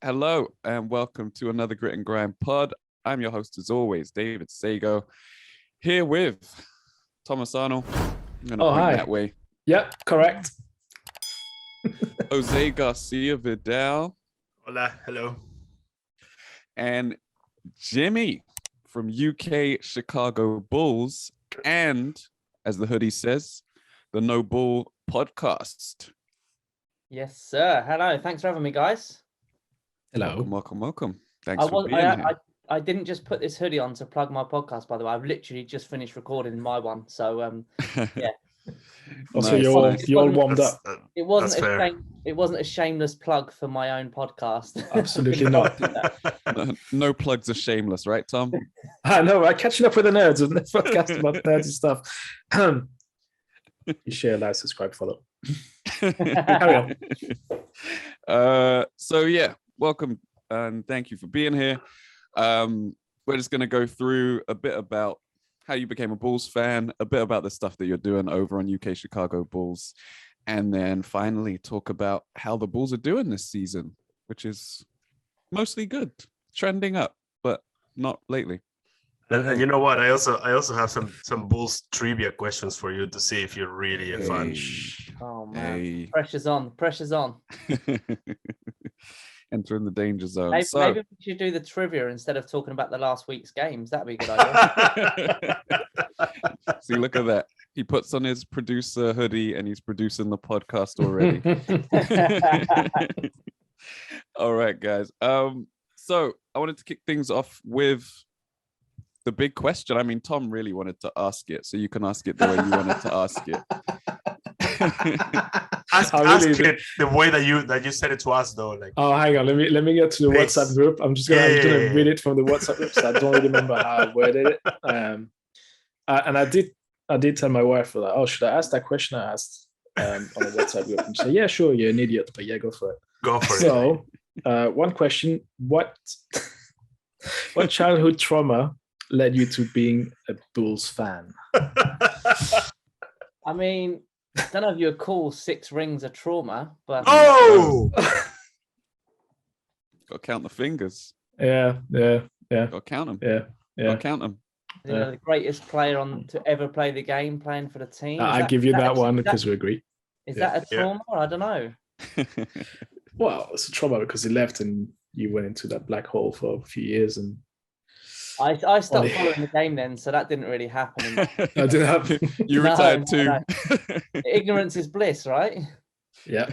Hello and welcome to another Grit and Grime pod. I'm your host as always, David Sagoe, here with Thomas Arnal. I'm going to point hi. that way. Yep, correct. Jose Garcia Vidal. Hola, hello. And Jimmy from UK Chicago Bulls. And as the hoodie says, the No Bull podcast. Yes, sir. Hello. Thanks for having me, guys. Hello. Welcome. Thanks for being here. I didn't just put this hoodie on to plug my podcast, by the way. I've literally just finished recording my one. So, yeah. Also, you're all warmed up. It wasn't a shameless plug for my own podcast. Absolutely not. No plugs are shameless, right, Tom? I know, right? Catching up with the nerds on the podcast about nerdy stuff. You share, like, subscribe, follow. Carry on. So, yeah, welcome and thank you for being here. We're just going to go through a bit about how you became a Bulls fan, a bit about the stuff that you're doing over on UK Chicago Bulls, and then finally talk about how the Bulls are doing this season, which is mostly good, trending up, but not lately. And you know what? I also have some Bulls trivia questions for you to see if you're really a fan. Oh man, pressure's on. Entering the danger zone. Maybe we should do the trivia instead of talking about the last week's games. That'd be a good idea. See, look at that. He puts on his producer hoodie and he's producing the podcast already. All right, guys. So I wanted to kick things off with the big question. I mean, Tom really wanted to ask it, so you can ask it the way you wanted to ask it. ask it the way that you said it to us, though. Like, oh, hang on, let me get to the WhatsApp group. I'm just gonna read it from the WhatsApp group. So I don't really remember how I worded it. And I did tell my wife, like, oh, should I ask that question I asked on the WhatsApp group? And she said, yeah, sure, you're an idiot, but yeah, go for it. So, one question: what childhood trauma led you to being a Bulls fan? I mean, I don't know if you'd call 6 rings a trauma, but gotta count the fingers. Yeah. Gotta count them. Yeah. Gotta count them. You know, the greatest player to ever play the game, playing for the team. I give you that one because we agree. Is that a trauma? I don't know. Well, it's a trauma because he left and you went into that black hole for a few years, and I stopped following the game then, so that didn't really happen. That didn't happen. You retired too. No. Ignorance is bliss, right? Yeah.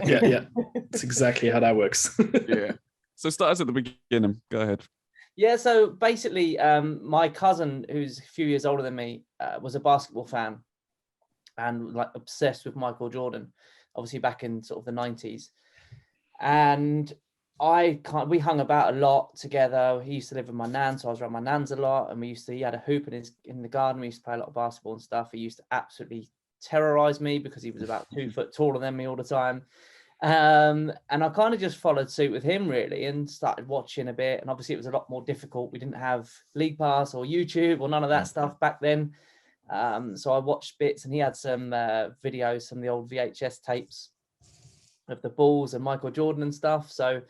That's exactly how that works. Yeah. So start us at the beginning. Go ahead. Yeah, so basically, my cousin, who's a few years older than me, was a basketball fan and like obsessed with Michael Jordan, obviously back in sort of the 90s. And we hung about a lot together. He used to live with my nan, so I was around my nan's a lot, and he had a hoop in the garden. We used to play a lot of basketball and stuff. He used to absolutely terrorize me because he was about 2 foot taller than me all the time. And I kind of just followed suit with him really and started watching a bit. And obviously it was a lot more difficult. We didn't have League Pass or YouTube or none of that stuff back then. So I watched bits, and he had some videos, some of the old VHS tapes of the Bulls and Michael Jordan and stuff. So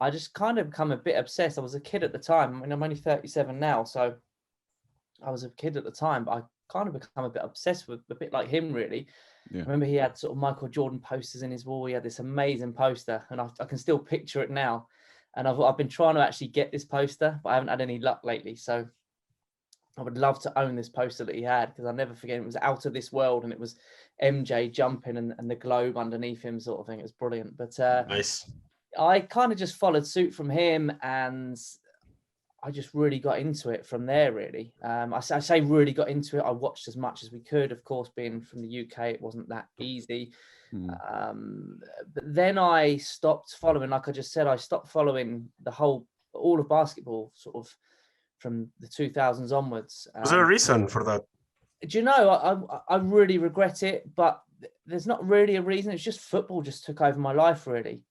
I just kind of become a bit obsessed. I was a kid at the time. I mean, I'm only 37 now, so I was a kid at the time, but I kind of become a bit obsessed with, a bit like him, really. Yeah. I remember he had sort of Michael Jordan posters in his wall. He had this amazing poster, and I can still picture it now. And I've been trying to actually get this poster, but I haven't had any luck lately. So I would love to own this poster that he had, because I'll never forget it was out of this world, and it was MJ jumping and the globe underneath him, sort of thing. It was brilliant. But nice. I kind of just followed suit from him, and I just really got into it from there, really. I say really got into it. I watched as much as we could. Of course, being from the UK, it wasn't that easy. But then I stopped following, like I just said, I stopped following all of basketball sort of from the 2000s onwards. Was there a reason for that? Do you know, I really regret it, but there's not really a reason. It's just football just took over my life, really.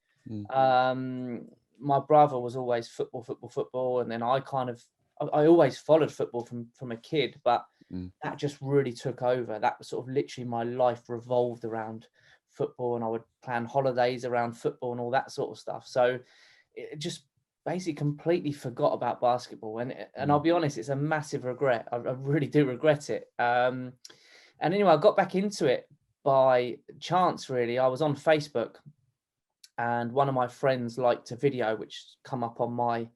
My brother was always football, and then I always followed football from a kid, but that just really took over. That was sort of literally my life revolved around football, and I would plan holidays around football and all that sort of stuff. So it just basically completely forgot about basketball. And I'll be honest, it's a massive regret. I really do regret it. And anyway, I got back into it by chance, really. I was on Facebook and one of my friends liked a video which come up on my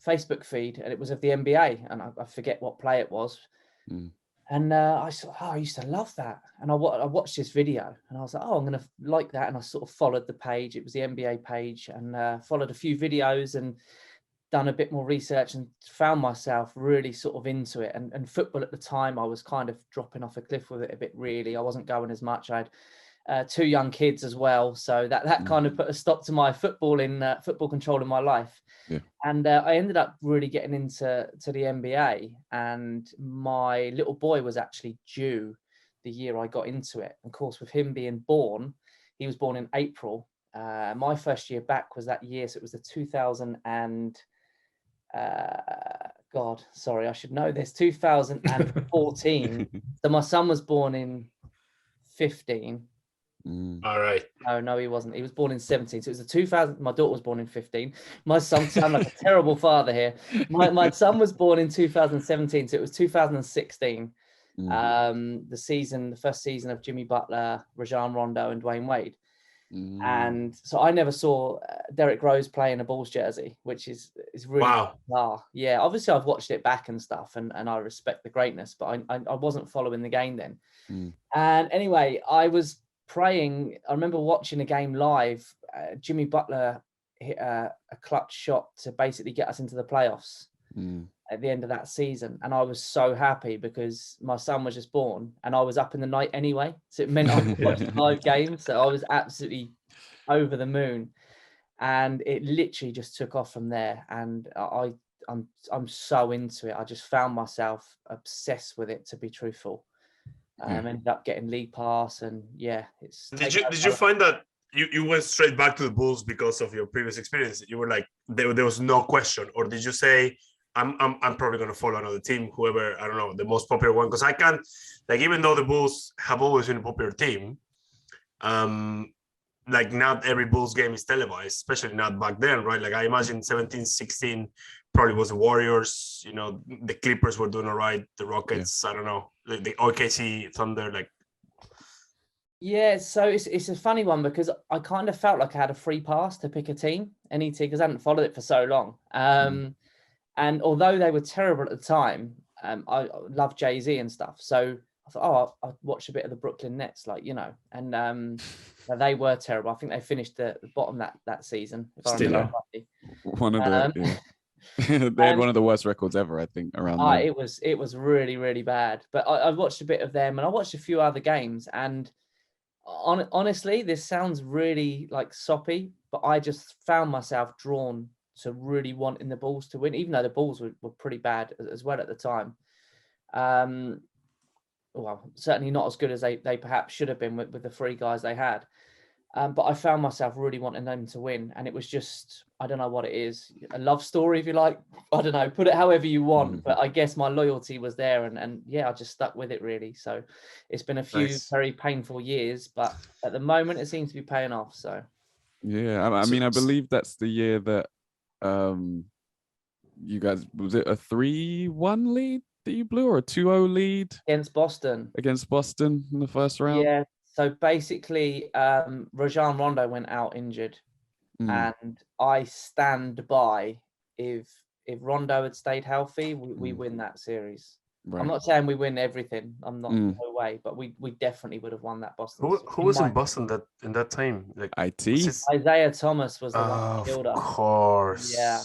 Facebook feed, and it was of the NBA, and I forget what play it was. And I thought, I used to love that. And I watched this video and I was like, I'm going to like that. And I sort of followed the page. It was the NBA page, and followed a few videos and done a bit more research and found myself really sort of into it. And football at the time, I was kind of dropping off a cliff with it a bit, really. I wasn't going as much. I had 2 young kids as well. So that kind of put a stop to my football control in my life. Yeah. And I ended up really getting into the NBA, and my little boy was actually due the year I got into it. Of course, with him being born, he was born in April. My first year back was that year. So it was the 2000 and God, sorry, I should know this, 2014. So my son was born in 15. All right. No, he wasn't. He was born in 17. So it was the 2000. My daughter was born in 15. My son sound like a terrible father here. My son was born in 2017. So it was 2016. The first season of Jimmy Butler, Rajon Rondo, and Dwayne Wade. And so I never saw Derrick Rose play in a Bulls jersey, which is really bizarre. Yeah, obviously I've watched it back and stuff, and I respect the greatness, but I wasn't following the game then. And anyway, I was praying. I remember watching a game live. Jimmy Butler hit a clutch shot to basically get us into the playoffs at the end of that season, and I was so happy because my son was just born, and I was up in the night anyway, so it meant I could watch the live game. So I was absolutely over the moon, and it literally just took off from there. And I'm so into it. I just found myself obsessed with it, to be truthful. Ended up getting league pass, and it's. Did you find that you went straight back to the Bulls because of your previous experience? You were like, there was no question, or did you say, I'm probably going to follow another team, whoever, I don't know, the most popular one? Because I can't, like, even though the Bulls have always been a popular team, like not every Bulls game is televised, especially not back then, right? Like I imagine 17, 16 probably was the Warriors, the Clippers were doing all right, the Rockets, I don't know, the OKC Thunder, like. Yeah, so it's a funny one because I kind of felt like I had a free pass to pick a team, any team, because I hadn't followed it for so long. And although they were terrible at the time, I loved Jay-Z and stuff. So I thought, I'll watch a bit of the Brooklyn Nets, and they were terrible. I think they finished the bottom that season. One of the they had one of the worst records ever, I think, around there. It was really, really bad. But I watched a bit of them, and I watched a few other games. And honestly, this sounds really like soppy, but I just found myself drawn to really wanting the Bulls to win, even though the Bulls were pretty bad as well at the time. Well, certainly not as good as they perhaps should have been with the 3 guys they had. But I found myself really wanting them to win. And it was just, I don't know what it is, a love story, if you like. I don't know, put it however you want. But I guess my loyalty was there. And I just stuck with it, really. So it's been a few very painful years, but at the moment it seems to be paying off. So yeah, I mean, I believe that's the year that you guys, was it a 3-1 lead that you blew, or a 2-0 lead against Boston in the first round? Yeah, so basically Rajon Rondo went out injured, and I stand by if Rondo had stayed healthy, we win that series. Right. I'm not saying we win everything, I'm not, no way, but we definitely would have won that Boston. Who was in Boston in that time? Like Isaiah Thomas was the one who killed us. Of course. Yeah,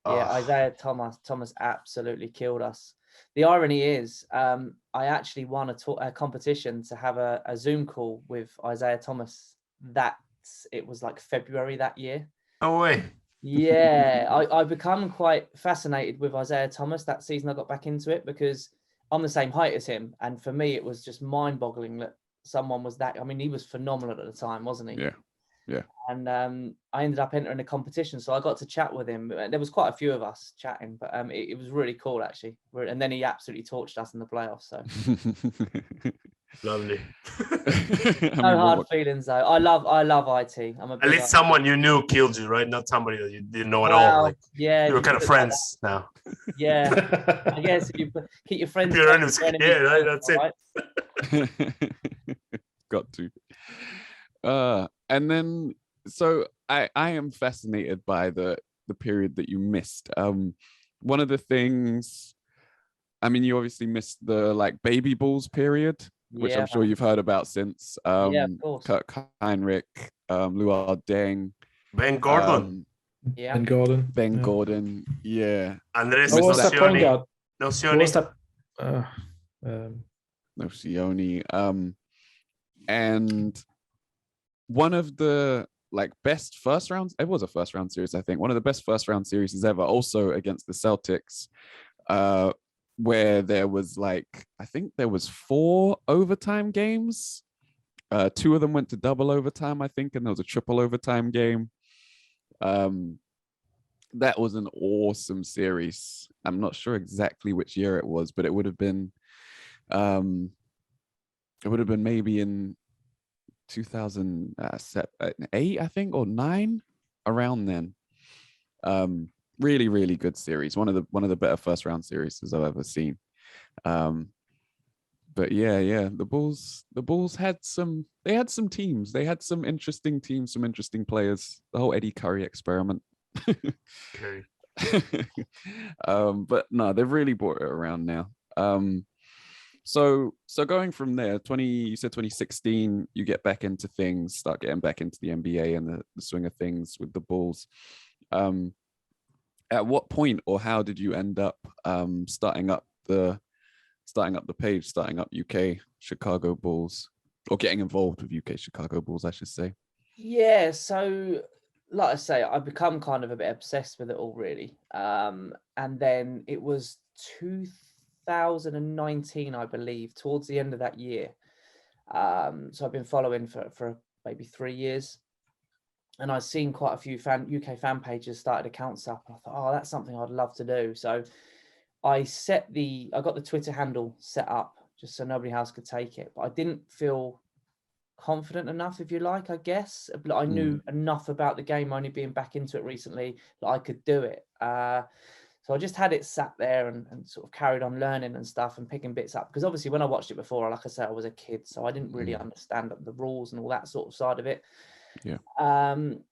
Isaiah Thomas absolutely killed us. The irony is, I actually won a competition to have a Zoom call with Isaiah Thomas. It was like February that year. No way. Yeah, I become quite fascinated with Isaiah Thomas that season. I got back into it because I'm the same height as him, and for me, it was just mind-boggling that someone was that. I mean, he was phenomenal at the time, wasn't he? Yeah. And I ended up entering a competition, so I got to chat with him. There was quite a few of us chatting, but it was really cool actually. And then he absolutely torched us in the playoffs. So Lovely. No hard feelings though. I love IT. I'm a At big least someone you knew killed you, right? Not somebody that you didn't know at all. Well, Like yeah, you were you kind of put it like friends now. Yeah, I guess if you keep your friends, Keep your close, enemies. your Yeah, right. close, That's it. right? Got to. And then so I am fascinated by the period that you missed. One of the things, I mean, you obviously missed the like baby bulls period, which Yeah, I'm sure you've heard about since. Yeah, of course. Kirk Heinrich, Luard Deng, Ben Gordon, Yeah, And Gordon. Ben Yeah. Gordon, yeah. Andres Who was that point guard? Who was Nocioni. that? Nocioni. And one of the like best first rounds, it was a first round series, I think. One of the best first round series ever, also against the Celtics, where there was like, I think there was 4 overtime games. 2 of them went to double overtime, I think, and there was a triple overtime game. That was an awesome series. I'm not sure exactly which year it was, but it would have been maybe in 2008, I think, or 9, around then. Really, really good series. One of the better first round series I've ever seen. But yeah, the Bulls had some teams. They had some interesting teams, some interesting players. The whole Eddie Curry experiment. Okay. But no, they've really brought it around now. So going from there, you said 2016, you get back into things, start getting back into the NBA and the swing of things with the Bulls. At what point or how did you end up starting up the page, starting up UK Chicago Bulls, or getting involved with UK Chicago Bulls, I should say? Yeah, so like I say, I've become kind of a bit obsessed with it all, really. And then it was 2019, I believe, towards the end of that year. So I've been following for maybe 3 years, and I've seen quite a few UK fan pages started accounts up, and I thought, oh, that's something I'd love to do. So I got the Twitter handle set up just so nobody else could take it, but I didn't feel confident enough, if you like, I guess. But I knew enough about the game, only being back into it recently, that I could do it. So I just had it sat there and sort of carried on learning and stuff and picking bits up. Because obviously when I watched it before, like I said, I was a kid, so I didn't really understand the rules and all that sort of side of it. Yeah. And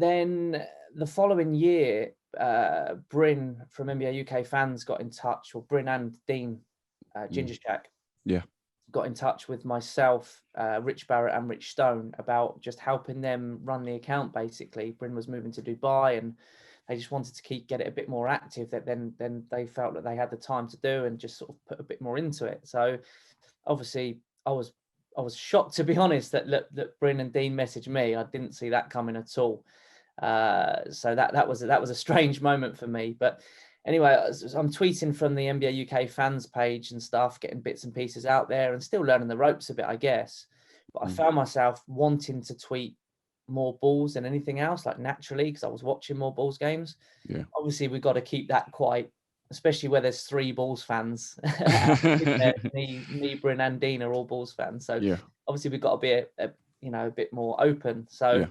then the following year, Bryn from NBA UK Fans got in touch, or Bryn and Dean, Ginger Shack. Yeah. Got in touch with myself, Rich Barrett and Rich Stone about just helping them run the account. Basically, Bryn was moving to Dubai and they just wanted to get it a bit more active, that then they felt that they had the time to do and just sort of put a bit more into it. So obviously I was shocked, to be honest, that Bryn and Dean messaged me. I didn't see that coming at all. So that was a strange moment for me. But anyway, I'm tweeting from the NBA UK Fans page and stuff, getting bits and pieces out there and still learning the ropes a bit, I guess. But I found myself wanting to tweet more Bulls than anything else, like naturally, because I was watching more Bulls games. Yeah. Obviously, we've got to keep that quite, especially where there's 3 Bulls fans. me, Bryn and Dean are all Bulls fans. So obviously we've got to be a bit more open. So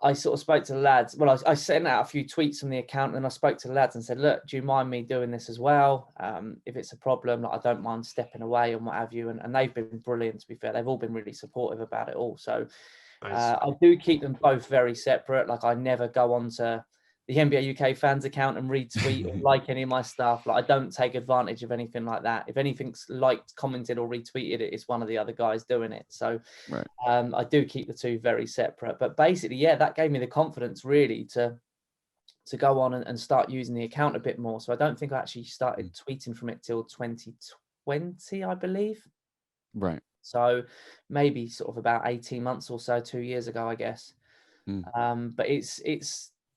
I sort of spoke to the lads. Well, I sent out a few tweets from the account, and I spoke to the lads and said, look, do you mind me doing this as well? If it's a problem, like, I don't mind stepping away and what have you. And they've been brilliant, to be fair. They've all been really supportive about it all. So I do keep them both very separate. Like, I never go on to the NBA UK Fans account and retweet or like any of my stuff. Like, I don't take advantage of anything like that. If anything's liked, commented or retweeted, it's one of the other guys doing it. So I do keep the two very separate. But basically, that gave me the confidence really to go on and start using the account a bit more. So I don't think I actually started tweeting from it till 2020, I believe. Right. So maybe sort of about 18 months or so, 2 years ago, I guess. But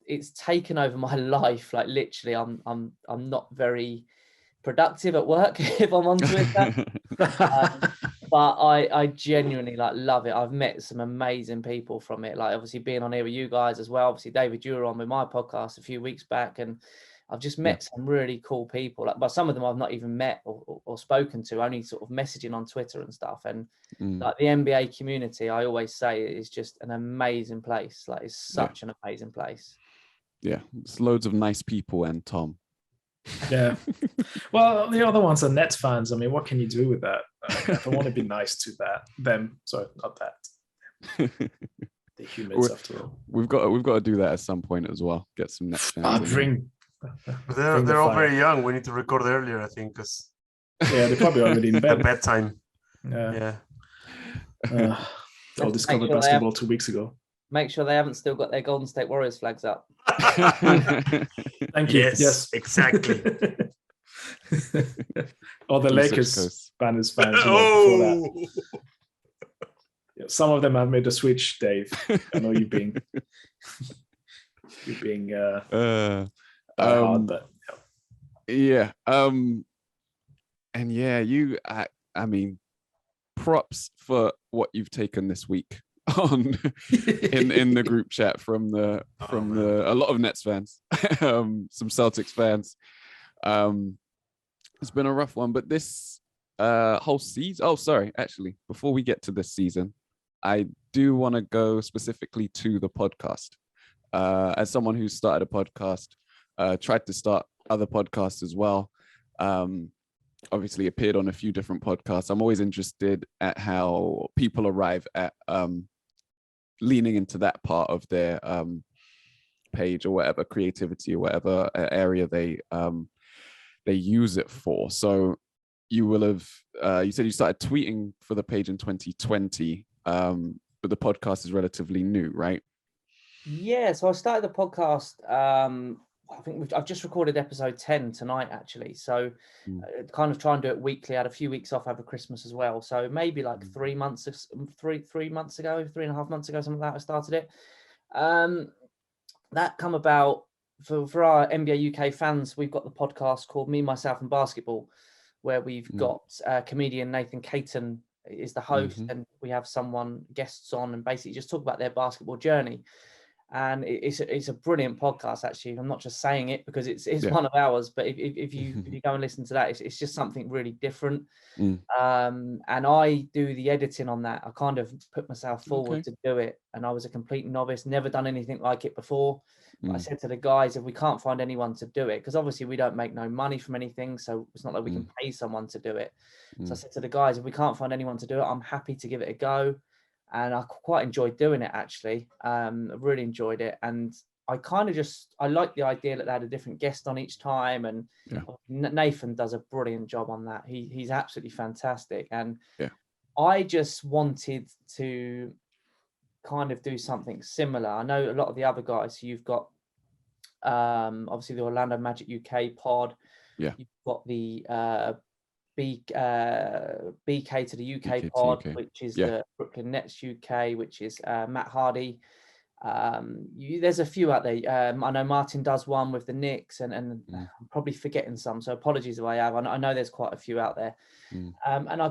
it's taken over my life. Like, literally, I'm not very productive at work if I'm on Twitter. But I genuinely love it. I've met some amazing people from it. Like, obviously being on here with you guys as well. Obviously, David, you were on with my podcast a few weeks back, and I've just met some really cool people. Like, but some of them I've not even met or spoken to, only sort of messaging on Twitter and stuff. And like the NBA community, I always say, is just an amazing place. Like, it's such an amazing place. Yeah, it's loads of nice people and Tom. Yeah. Well, the other ones are Nets fans. I mean, what can you do with that? If I want to be nice to them. Sorry, not that. The humans, after all. We've got to do that at some point as well. Get some Nets fans. They're all very young. We need to record earlier, I think, because they're probably already in bed. Bedtime. Yeah. I discovered basketball 2 weeks ago. Make sure they haven't still got their Golden State Warriors flags up. Thank you. Yes, exactly. Or the Lakers fans. Before that. Some of them have made a switch, Dave. I know you're being hard, but yeah. And yeah, I mean, props for what you've taken this week on in the group chat from a lot of Nets fans, some Celtics fans. It's been a rough one, but this whole season. Actually, before we get to this season, I do want to go specifically to the podcast. As someone who started a podcast, tried to start other podcasts as well. Obviously appeared on a few different podcasts. I'm always interested at how people arrive at leaning into that part of their page or whatever, creativity or whatever area they use it for. So you will have, you said you started tweeting for the page in 2020, but the podcast is relatively new, right? Yeah, so I started the podcast, I think I've just recorded episode 10 tonight, actually. So kind of try and do it weekly. I had a few weeks off over Christmas as well. So maybe like 3 months ago, 3.5 months ago, something like that, I started it. That come about for our NBA UK fans. We've got the podcast called Me, Myself and Basketball, where we've got comedian Nathan Caton is the host, and we have guests on and basically just talk about their basketball journey. And it's a brilliant podcast, actually. I'm not just saying it because it's one of ours, but if you go and listen to that, it's just something really different. And I do the editing on that. I kind of put myself forward to do it, and I was a complete novice, never done anything like it before. But I said to the guys, if we can't find anyone to do it, because obviously we don't make no money from anything, so it's not like we can pay someone to do it. So I said to the guys, if we can't find anyone to do it, I'm happy to give it a go. And I quite enjoyed doing it, actually. I really enjoyed it. And I kind of I like the idea that they had a different guest on each time. And Nathan does a brilliant job on that. He's absolutely fantastic. And I just wanted to kind of do something similar. I know a lot of the other guys, so you've got obviously the Orlando Magic UK pod. Yeah. You've got the BK to the UK pod, which is the Brooklyn Nets UK, which is Matt Hardy. There's a few out there. I know Martin does one with the Knicks, and I'm probably forgetting some, so apologies if I have. I know there's quite a few out there. And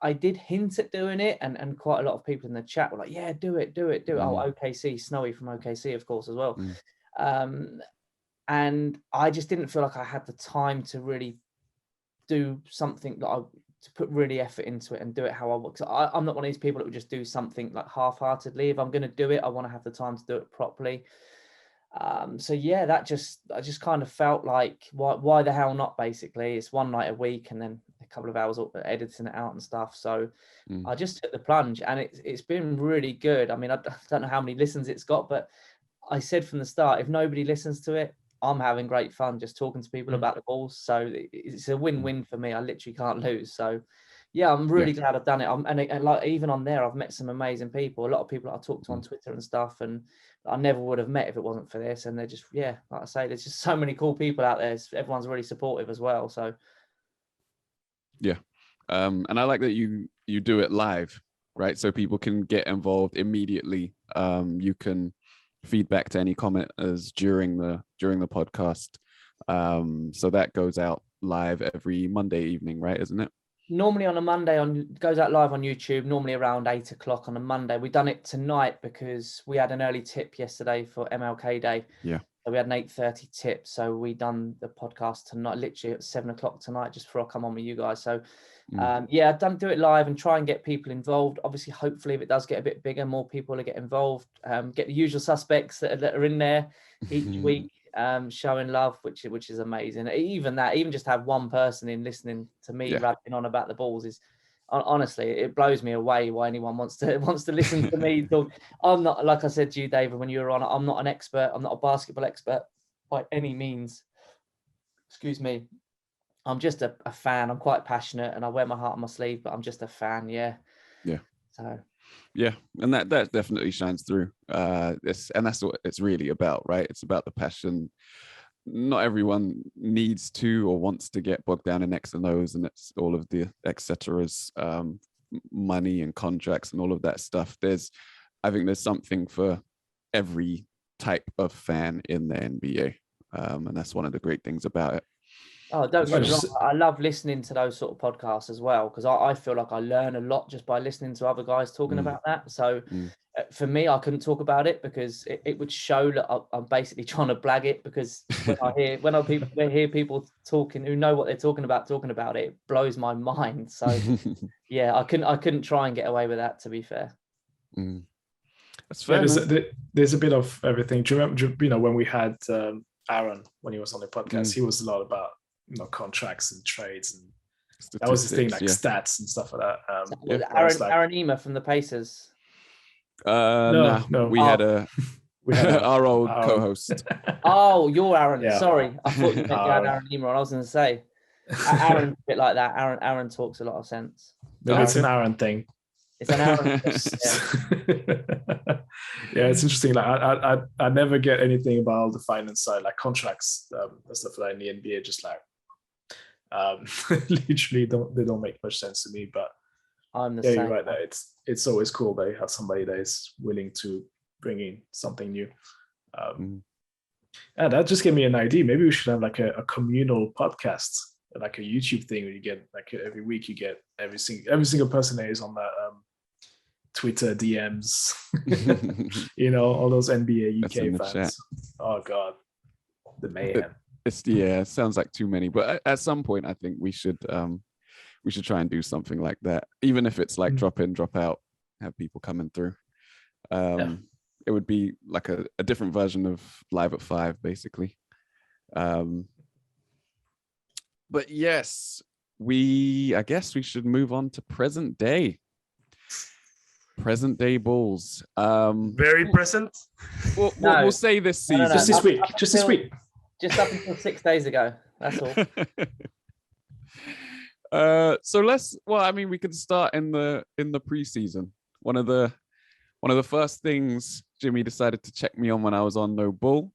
I did hint at doing it, and quite a lot of people in the chat were like, yeah, do it. Oh, OKC, Snowy from OKC, of course, as well. And I just didn't feel like I had the time to really do something to put really effort into it and do it how I want. Because I'm not one of these people that would just do something like half-heartedly. If I'm going to do it, I want to have the time to do it properly. So yeah, I just kind of felt like, why the hell not? Basically, it's one night a week and then a couple of hours editing it out and stuff. So I just took the plunge, and it's been really good. I mean, I don't know how many listens it's got, but I said from the start, if nobody listens to it, I'm having great fun just talking to people about the balls. So it's a win-win for me. I literally can't lose. So yeah, I'm really glad I've done it. And like, even on there, I've met some amazing people. A lot of people that I talked to on Twitter and stuff, and I never would have met if it wasn't for this. And they're just, like I say, there's just so many cool people out there. Everyone's really supportive as well. So yeah. And I like that you do it live, right? So people can get involved immediately. You can feedback to any commenters during the podcast. So that goes out live every Monday evening, right? Isn't it? Normally on a Monday, goes out live on YouTube, normally around 8 o'clock on a Monday. We've done it tonight because we had an early tip yesterday for MLK Day. Yeah. So we had an 8:30 tip. So we done the podcast tonight, literally at 7:00 tonight, just before I come on with you guys. So yeah, I've done do it live and try and get people involved. Obviously, hopefully, if it does get a bit bigger, more people will get involved. Get the usual suspects that are in there each week, showing love, which is amazing. Even just have one person in listening to me rapping on about the balls is honestly, it blows me away why anyone wants to listen to me talk. I'm not, like I said to you, David, when you were on, I'm not an expert. I'm not a basketball expert by any means. Excuse me. I'm just a fan. I'm quite passionate and I wear my heart on my sleeve, but I'm just a fan. Yeah. So. Yeah, and that definitely shines through. And that's what it's really about, right? It's about the passion. Not everyone needs to or wants to get bogged down in X and O's and it's all of the etceteras, money and contracts and all of that stuff. I think there's something for every type of fan in the NBA, and that's one of the great things about it. Oh, don't get me wrong. I love listening to those sort of podcasts as well because I feel like I learn a lot just by listening to other guys talking about that. So for me, I couldn't talk about it because it would show that I'm basically trying to blag it because when I hear people talking who know what they're talking about it, it blows my mind. So yeah, I couldn't try and get away with that, to be fair. That's fair. Yeah, there's a bit of everything. Do you remember, when we had Aaron when he was on the podcast, he was a lot about contracts and trades and that was the thing, like stats and stuff like that. Aaron Ema from the Pacers. No. We had our old co-host. Oh, you're Aaron. Yeah. Sorry, I thought you meant you had Aaron Ema. I was going to say Aaron's a bit like that. Aaron talks a lot of sense. Maybe it's an Aaron thing. It's an Aaron thing. Yeah, it's interesting. Like I never get anything about the finance side, like contracts and stuff like that in the NBA. Just like literally don't make much sense to me. But I'm the same. You're right. That it's always cool that you have somebody that is willing to bring in something new. And that just gave me an idea. Maybe we should have like a communal podcast, like a YouTube thing where you get like every week you get every single person that is on that Twitter DMs, all those NBA UK fans. Chat. Oh God, the mayhem. It sounds like too many, but at some point I think we should try and do something like that, even if it's like drop in, drop out, have people coming through. It would be like a different version of Live at 5, basically. But yes, I guess we should move on to present day Bulls. Very present. We'll say this season. No. Just this week. Just up until 6 days ago. That's all. So we could start in the preseason. One of the first things Jimmy decided to check me on when I was on No Bull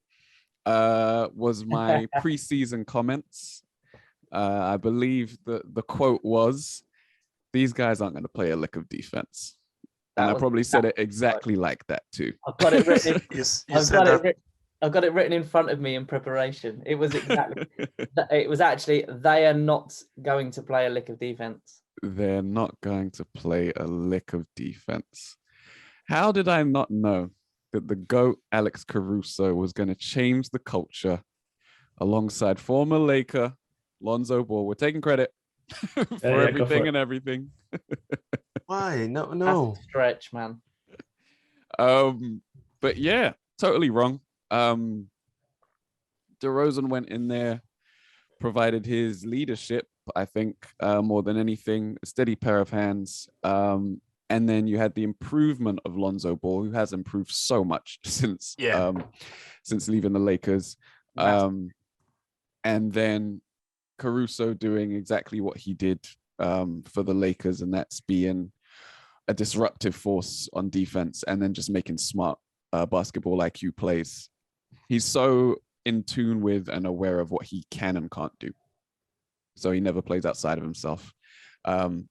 was my preseason comments. I believe the quote was, "These guys aren't going to play a lick of defense." And I probably said it exactly like that too. I've got it written. I've got it written in front of me in preparation. It was exactly. It was actually, they are not going to play a lick of defense. They're not going to play a lick of defense. How did I not know that the GOAT Alex Caruso was going to change the culture alongside former Laker Lonzo Ball? We're taking credit for everything and everything. Why? No. That's a stretch, man. But yeah, totally wrong. DeRozan went in there, provided his leadership, I think, more than anything, a steady pair of hands. And then you had the improvement of Lonzo Ball, who has improved so much since leaving the Lakers. And then Caruso doing exactly what he did for the Lakers, and that's being a disruptive force on defense and then just making smart basketball IQ plays. He's so in tune with and aware of what he can and can't do. So he never plays outside of himself. And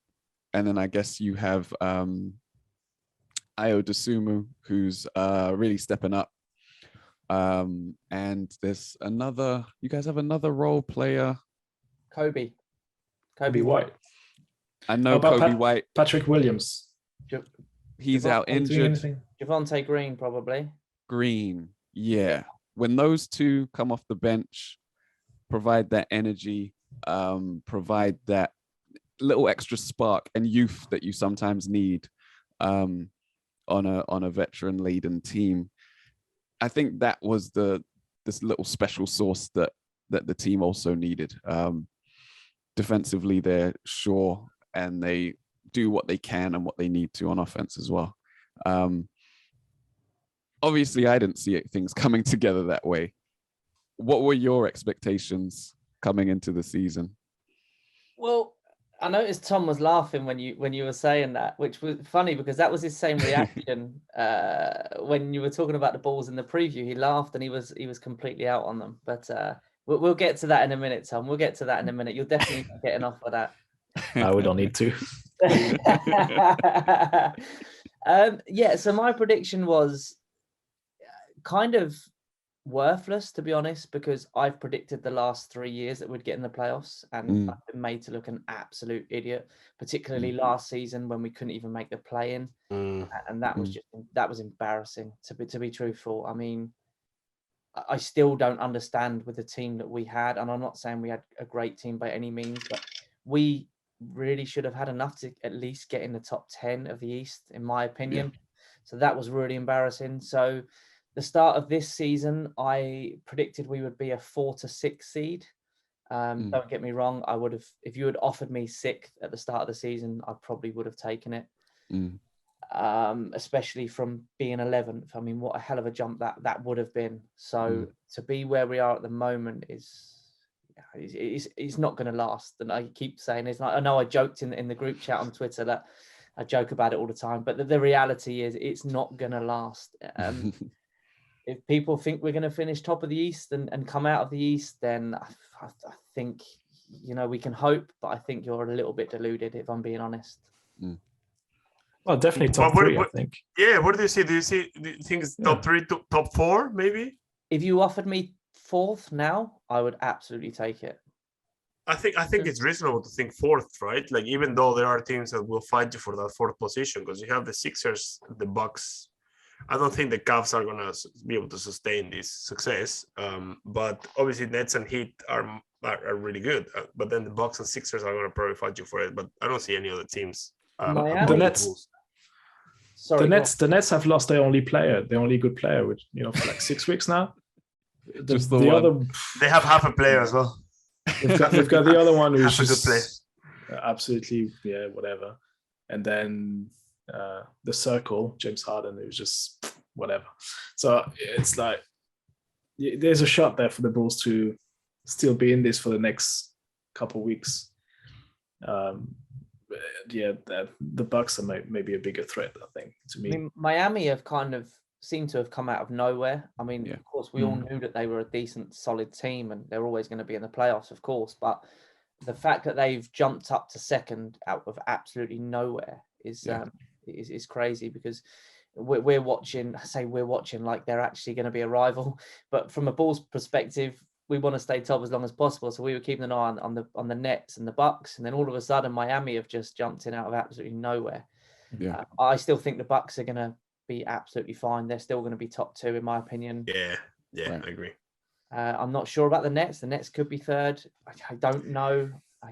then I guess you have Ayo Dosunmu, who's really stepping up. And there's you guys have another role player. Kobe White. I know Kobe White. Patrick Williams. He's out injured. Javonte Green, probably. Green, yeah. when those two come off the bench, provide that energy, provide that little extra spark and youth that you sometimes need on a veteran laden team. I think that was this little special sauce that the team also needed. Defensively, they're sure and they do what they can and what they need to on offense as well. Obviously, I didn't see things coming together that way. What were your expectations coming into the season? Well, I noticed Tom was laughing when you were saying that, which was funny because that was his same reaction when you were talking about the balls in the preview. He laughed and he was completely out on them. But we'll get to that in a minute, Tom. We'll get to that in a minute. You'll definitely be getting off of that. No, we don't need to. Yeah, so my prediction was kind of worthless, to be honest, because I've predicted the last 3 years that we'd get in the playoffs, and I've been made to look an absolute idiot, particularly last season when we couldn't even make the play-in, and that was embarrassing, to be truthful. I mean, I still don't understand with the team that we had, and I'm not saying we had a great team by any means, but we really should have had enough to at least get in the top 10 of the East, in my opinion. So that was really embarrassing. So the start of this season, I predicted we would be a 4 to 6 seed. Don't get me wrong. I would have, if you had offered me 6th at the start of the season, I probably would have taken it. Especially from being 11th. I mean, what a hell of a jump that would have been. So to be where we are at the moment it's not going to last. And I keep saying it's like, I know I joked in the group chat on Twitter that I joke about it all the time, but the reality is it's not going to last. If people think we're going to finish top of the East and come out of the East, then I think, we can hope, but I think you're a little bit deluded, if I'm being honest. Well, definitely top 3, I think. Yeah, what do you see? Do you think it's top 3 to top 4, maybe? If you offered me 4th now, I would absolutely take it. I think it's reasonable to think 4th, right? Like, even though there are teams that will fight you for that 4th position, because you have the Sixers, the Bucks. I don't think the Cavs are going to be able to sustain this success. But obviously Nets and Heat are really good. But then the Bucks and Sixers are going to probably fight you for it. But I don't see any other teams. The Nets. Sorry, the Nets have lost their only good player, which for like 6 weeks now. They have half a player as well. They've got the other one who's just a good player. Absolutely, whatever. And then the circle, James Harden, who's just whatever. So it's like there's a shot there for the Bulls to still be in this for the next couple of weeks. The Bucks are maybe a bigger threat, I think, to me. I mean, Miami have kind of seemed to have come out of nowhere. I mean, of course, we all knew that they were a decent, solid team and they're always going to be in the playoffs, of course. But the fact that they've jumped up to 2nd out of absolutely nowhere is crazy, because we're watching. I say we're watching like they're actually going to be a rival. But from a Bulls perspective, we want to stay top as long as possible. So we were keeping an eye on the Nets and the Bucks, and then all of a sudden Miami have just jumped in out of absolutely nowhere. I still think the Bucks are going to be absolutely fine. They're still going to be top 2 in my opinion. Right. I agree. I'm not sure about the Nets. The Nets could be 3rd. I don't know. I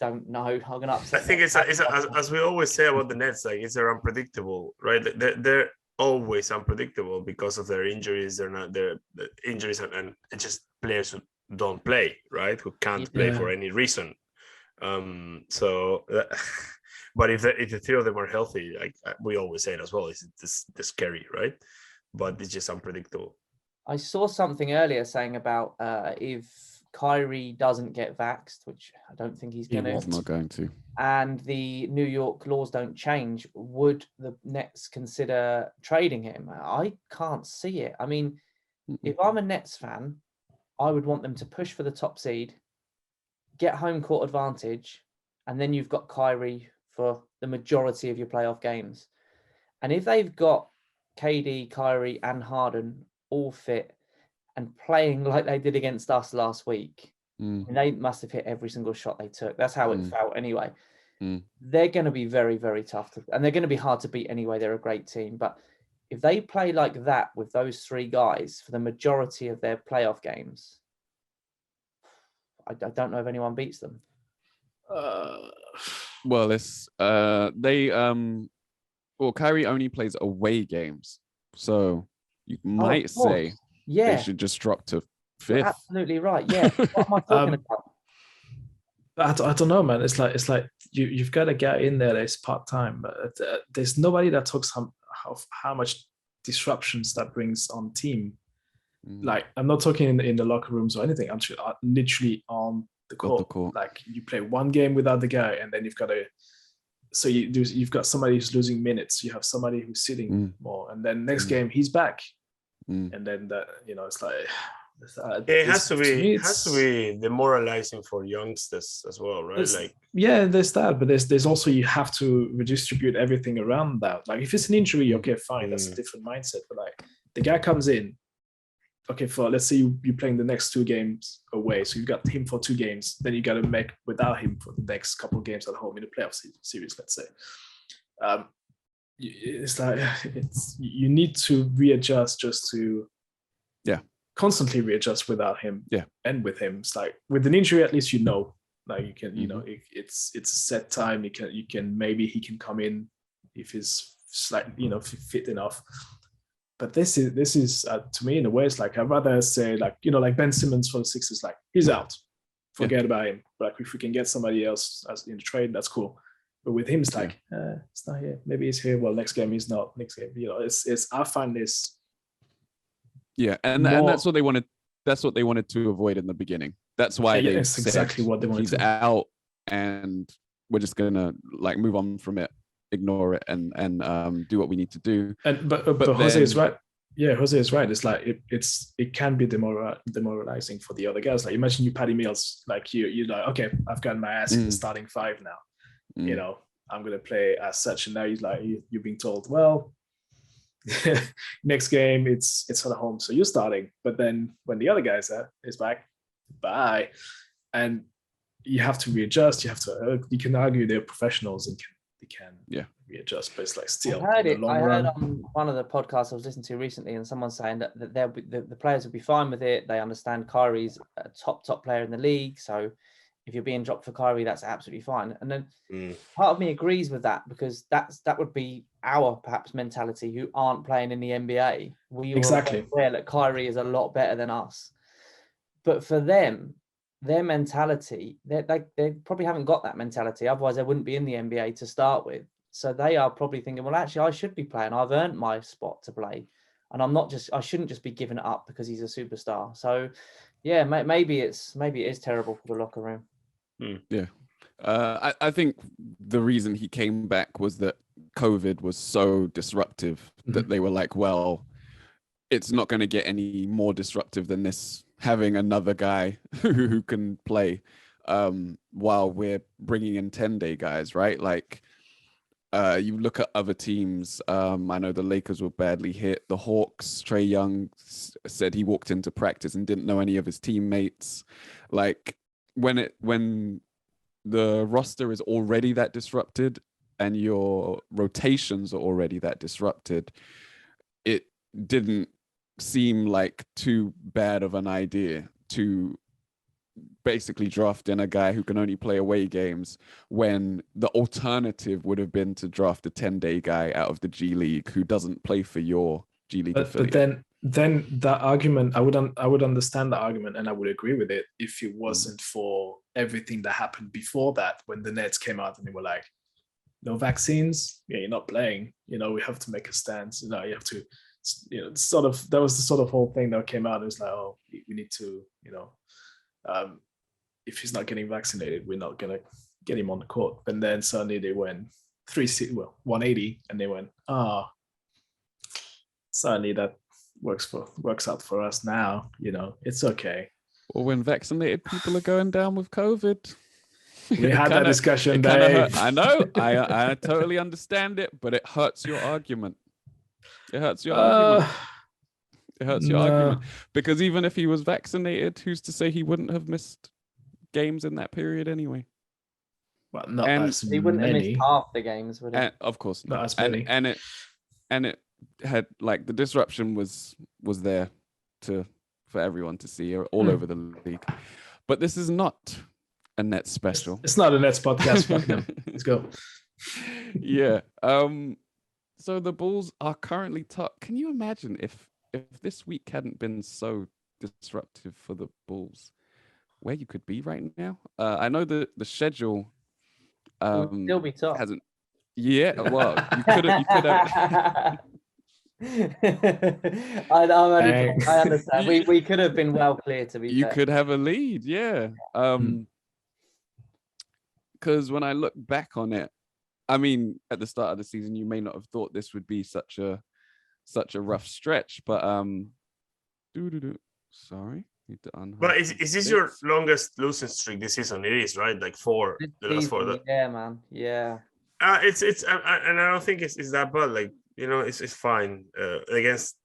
don't know. I'm going to upset. I think it's as we always say about the Nets, like they're unpredictable, right? They're always unpredictable because of their injuries. They're not their injuries and it's just players who don't play, right? Who can't play for any reason. But if the 3 of them are healthy, like we always say it as well, it's scary, right? But it's just unpredictable. I saw something earlier saying about if Kyrie doesn't get vaxxed, which I don't think he's going to. He's not going to. And the New York laws don't change, would the Nets consider trading him? I can't see it. I mean, if I'm a Nets fan, I would want them to push for the top seed, get home court advantage, and then you've got Kyrie for the majority of your playoff games. And if they've got KD, Kyrie, and Harden all fit and playing like they did against us last week, and they must have hit every single shot they took. That's how it felt anyway. They're going to be very, very tough. And they're going to be hard to beat anyway. They're a great team. But if they play like that with those three guys for the majority of their playoff games, I don't know if anyone beats them. Well, it's Kyrie only plays away games, so you might say they should just drop to 5th. You're absolutely right. Yeah. What am I talking about? I don't know, man. It's like you've got a guy in there that's part-time, but there's nobody that talks how much disruptions that brings on team. Like, I'm not talking in the locker rooms or anything. I'm literally on the court. Like, you play one game without the guy, and then you've got somebody who's losing minutes. You have somebody who's sitting more, and then next game he's back, and then that, it's like. It has to be demoralizing for youngsters as well, right? There's that, but there's also, you have to redistribute everything around that. Like, if it's an injury, okay, fine, that's a different mindset. But like, the guy comes in, okay, for let's say you're playing the next 2 games away, so you've got him for 2 games, then you got to make without him for the next couple of games at home in the playoff series, let's say. It's like you need to readjust just to constantly readjust without him and with him. It's like, with an injury, at least like you can it's a set time. You can maybe he can come in if he's slightly fit enough. But this is to me, in a way, it's like, I'd rather say, like, like Ben Simmons for the Sixers, like, he's out, forget about him. But like, if we can get somebody else as in the trade, that's cool. But with him, it's like, it's not here. Maybe he's here. Well, next game he's not. Next game, it's I find this. Yeah, and that's what they wanted. That's what they wanted to avoid in the beginning. That's why that's exactly what they wanted. He's out, and we're just gonna like move on from it, ignore it, and do what we need to do. And but Jose is right. Yeah, Jose is right. It's like it can be demoralizing for the other guys. Like, imagine you Patty Mills, like you're like, okay, I've got my ass in the starting 5 now. I'm gonna play as such, and now you're being told, well, next game it's at home, so you're starting. But then when the other guy is back, bye, and you have to readjust. You can argue they're professionals and they can readjust, but it's like, still. I heard on one of the podcasts I was listening to recently, and someone saying that the players will be fine with it. They understand Kyrie's a top player in the league, so if you're being dropped for Kyrie, that's absolutely fine. And then part of me agrees with that, because that would be our perhaps mentality who aren't playing in the NBA. We exactly aware that Kyrie is a lot better than us. But for them, their mentality, they probably haven't got that mentality. Otherwise, they wouldn't be in the NBA to start with. So they are probably thinking, well, actually, I should be playing. I've earned my spot to play, and I shouldn't just be giving it up because he's a superstar. So, yeah, maybe it is terrible for the locker room. Yeah. I think the reason he came back was that COVID was so disruptive that they were like, well, it's not going to get any more disruptive than this, having another guy who can play while we're bringing in 10-day guys, right? Like, you look at other teams. I know the Lakers were badly hit. The Hawks, Trae Young said he walked into practice and didn't know any of his teammates. Like, when the roster is already that disrupted and your rotations are already that disrupted, it didn't seem like too bad of an idea to basically draft in a guy who can only play away games, when the alternative would have been to draft a 10-day guy out of the G League who doesn't play for your G League affiliate. But then that argument, I would understand the argument, and I would agree with it if it wasn't for everything that happened before that, when the Nets came out and they were like, no vaccines, you're not playing, we have to make a stance, you have to, sort of, that was the sort of whole thing that came out. It was like, oh, we need to, if he's not getting vaccinated, we're not gonna get him on the court. And then suddenly they went 180, and they went, suddenly that works out for us now. It's okay. Well, when vaccinated people are going down with COVID, we had that discussion. I know. I totally understand it, but it hurts your argument. It hurts your argument. It hurts your argument, because even if he was vaccinated, who's to say he wouldn't have missed games in that period anyway? Well, not as he wouldn't many. have missed half the games, would he? Of course not. Not as many. And it had like the disruption was there for everyone to see all over the league. But this is not a Nets special. It's not a Nets podcast. Fuck them. Let's go. Yeah. So the Bulls are currently top. Can you imagine if this week hadn't been so disruptive for the Bulls, where you could be right now? I know the schedule still be top. hasn't. Yeah, well, you could have. I understand. We could have been well clear, to be fair. You could have a lead, yeah. Because when I look back on it, I mean, at the start of the season, you may not have thought this would be such a rough stretch, but sorry, need to unhide. But is this your longest losing streak this season? It is, right? Like four. The last four. Yeah, man. Yeah. It's and I don't think it's that bad. Like, you know, it's fine against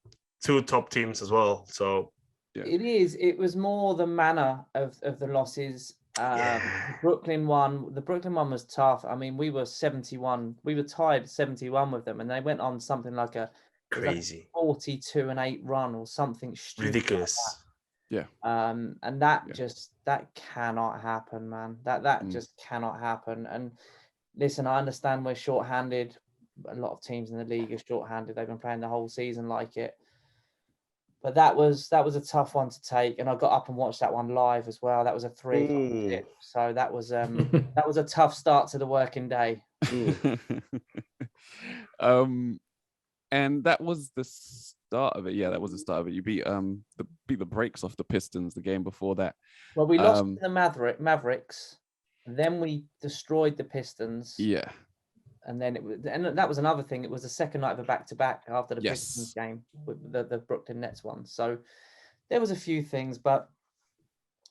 two top teams as well. So yeah. It was more the manner of the losses. The Brooklyn one was tough. I mean, we were 71. We were tied 71 with them, and they went on something like a crazy 42-8 run or something stupid. Ridiculous. Like and that cannot happen, man. That just cannot happen. And listen, I understand we're shorthanded. A lot of teams in the league are shorthanded. They've been playing the whole season like it. But that was a tough one to take, and I got up and watched that one live as well. That was a 3 o'clock tip, so that was a tough start to the working day. And that was the start of it. Yeah, that was the start of it. You beat the brakes off the Pistons the game before that. Well, we lost to the Mavericks, and then we destroyed the Pistons. Yeah. And then that was another thing. It was the second night of a back-to-back after the Pistons game with the Brooklyn Nets one. So there was a few things, but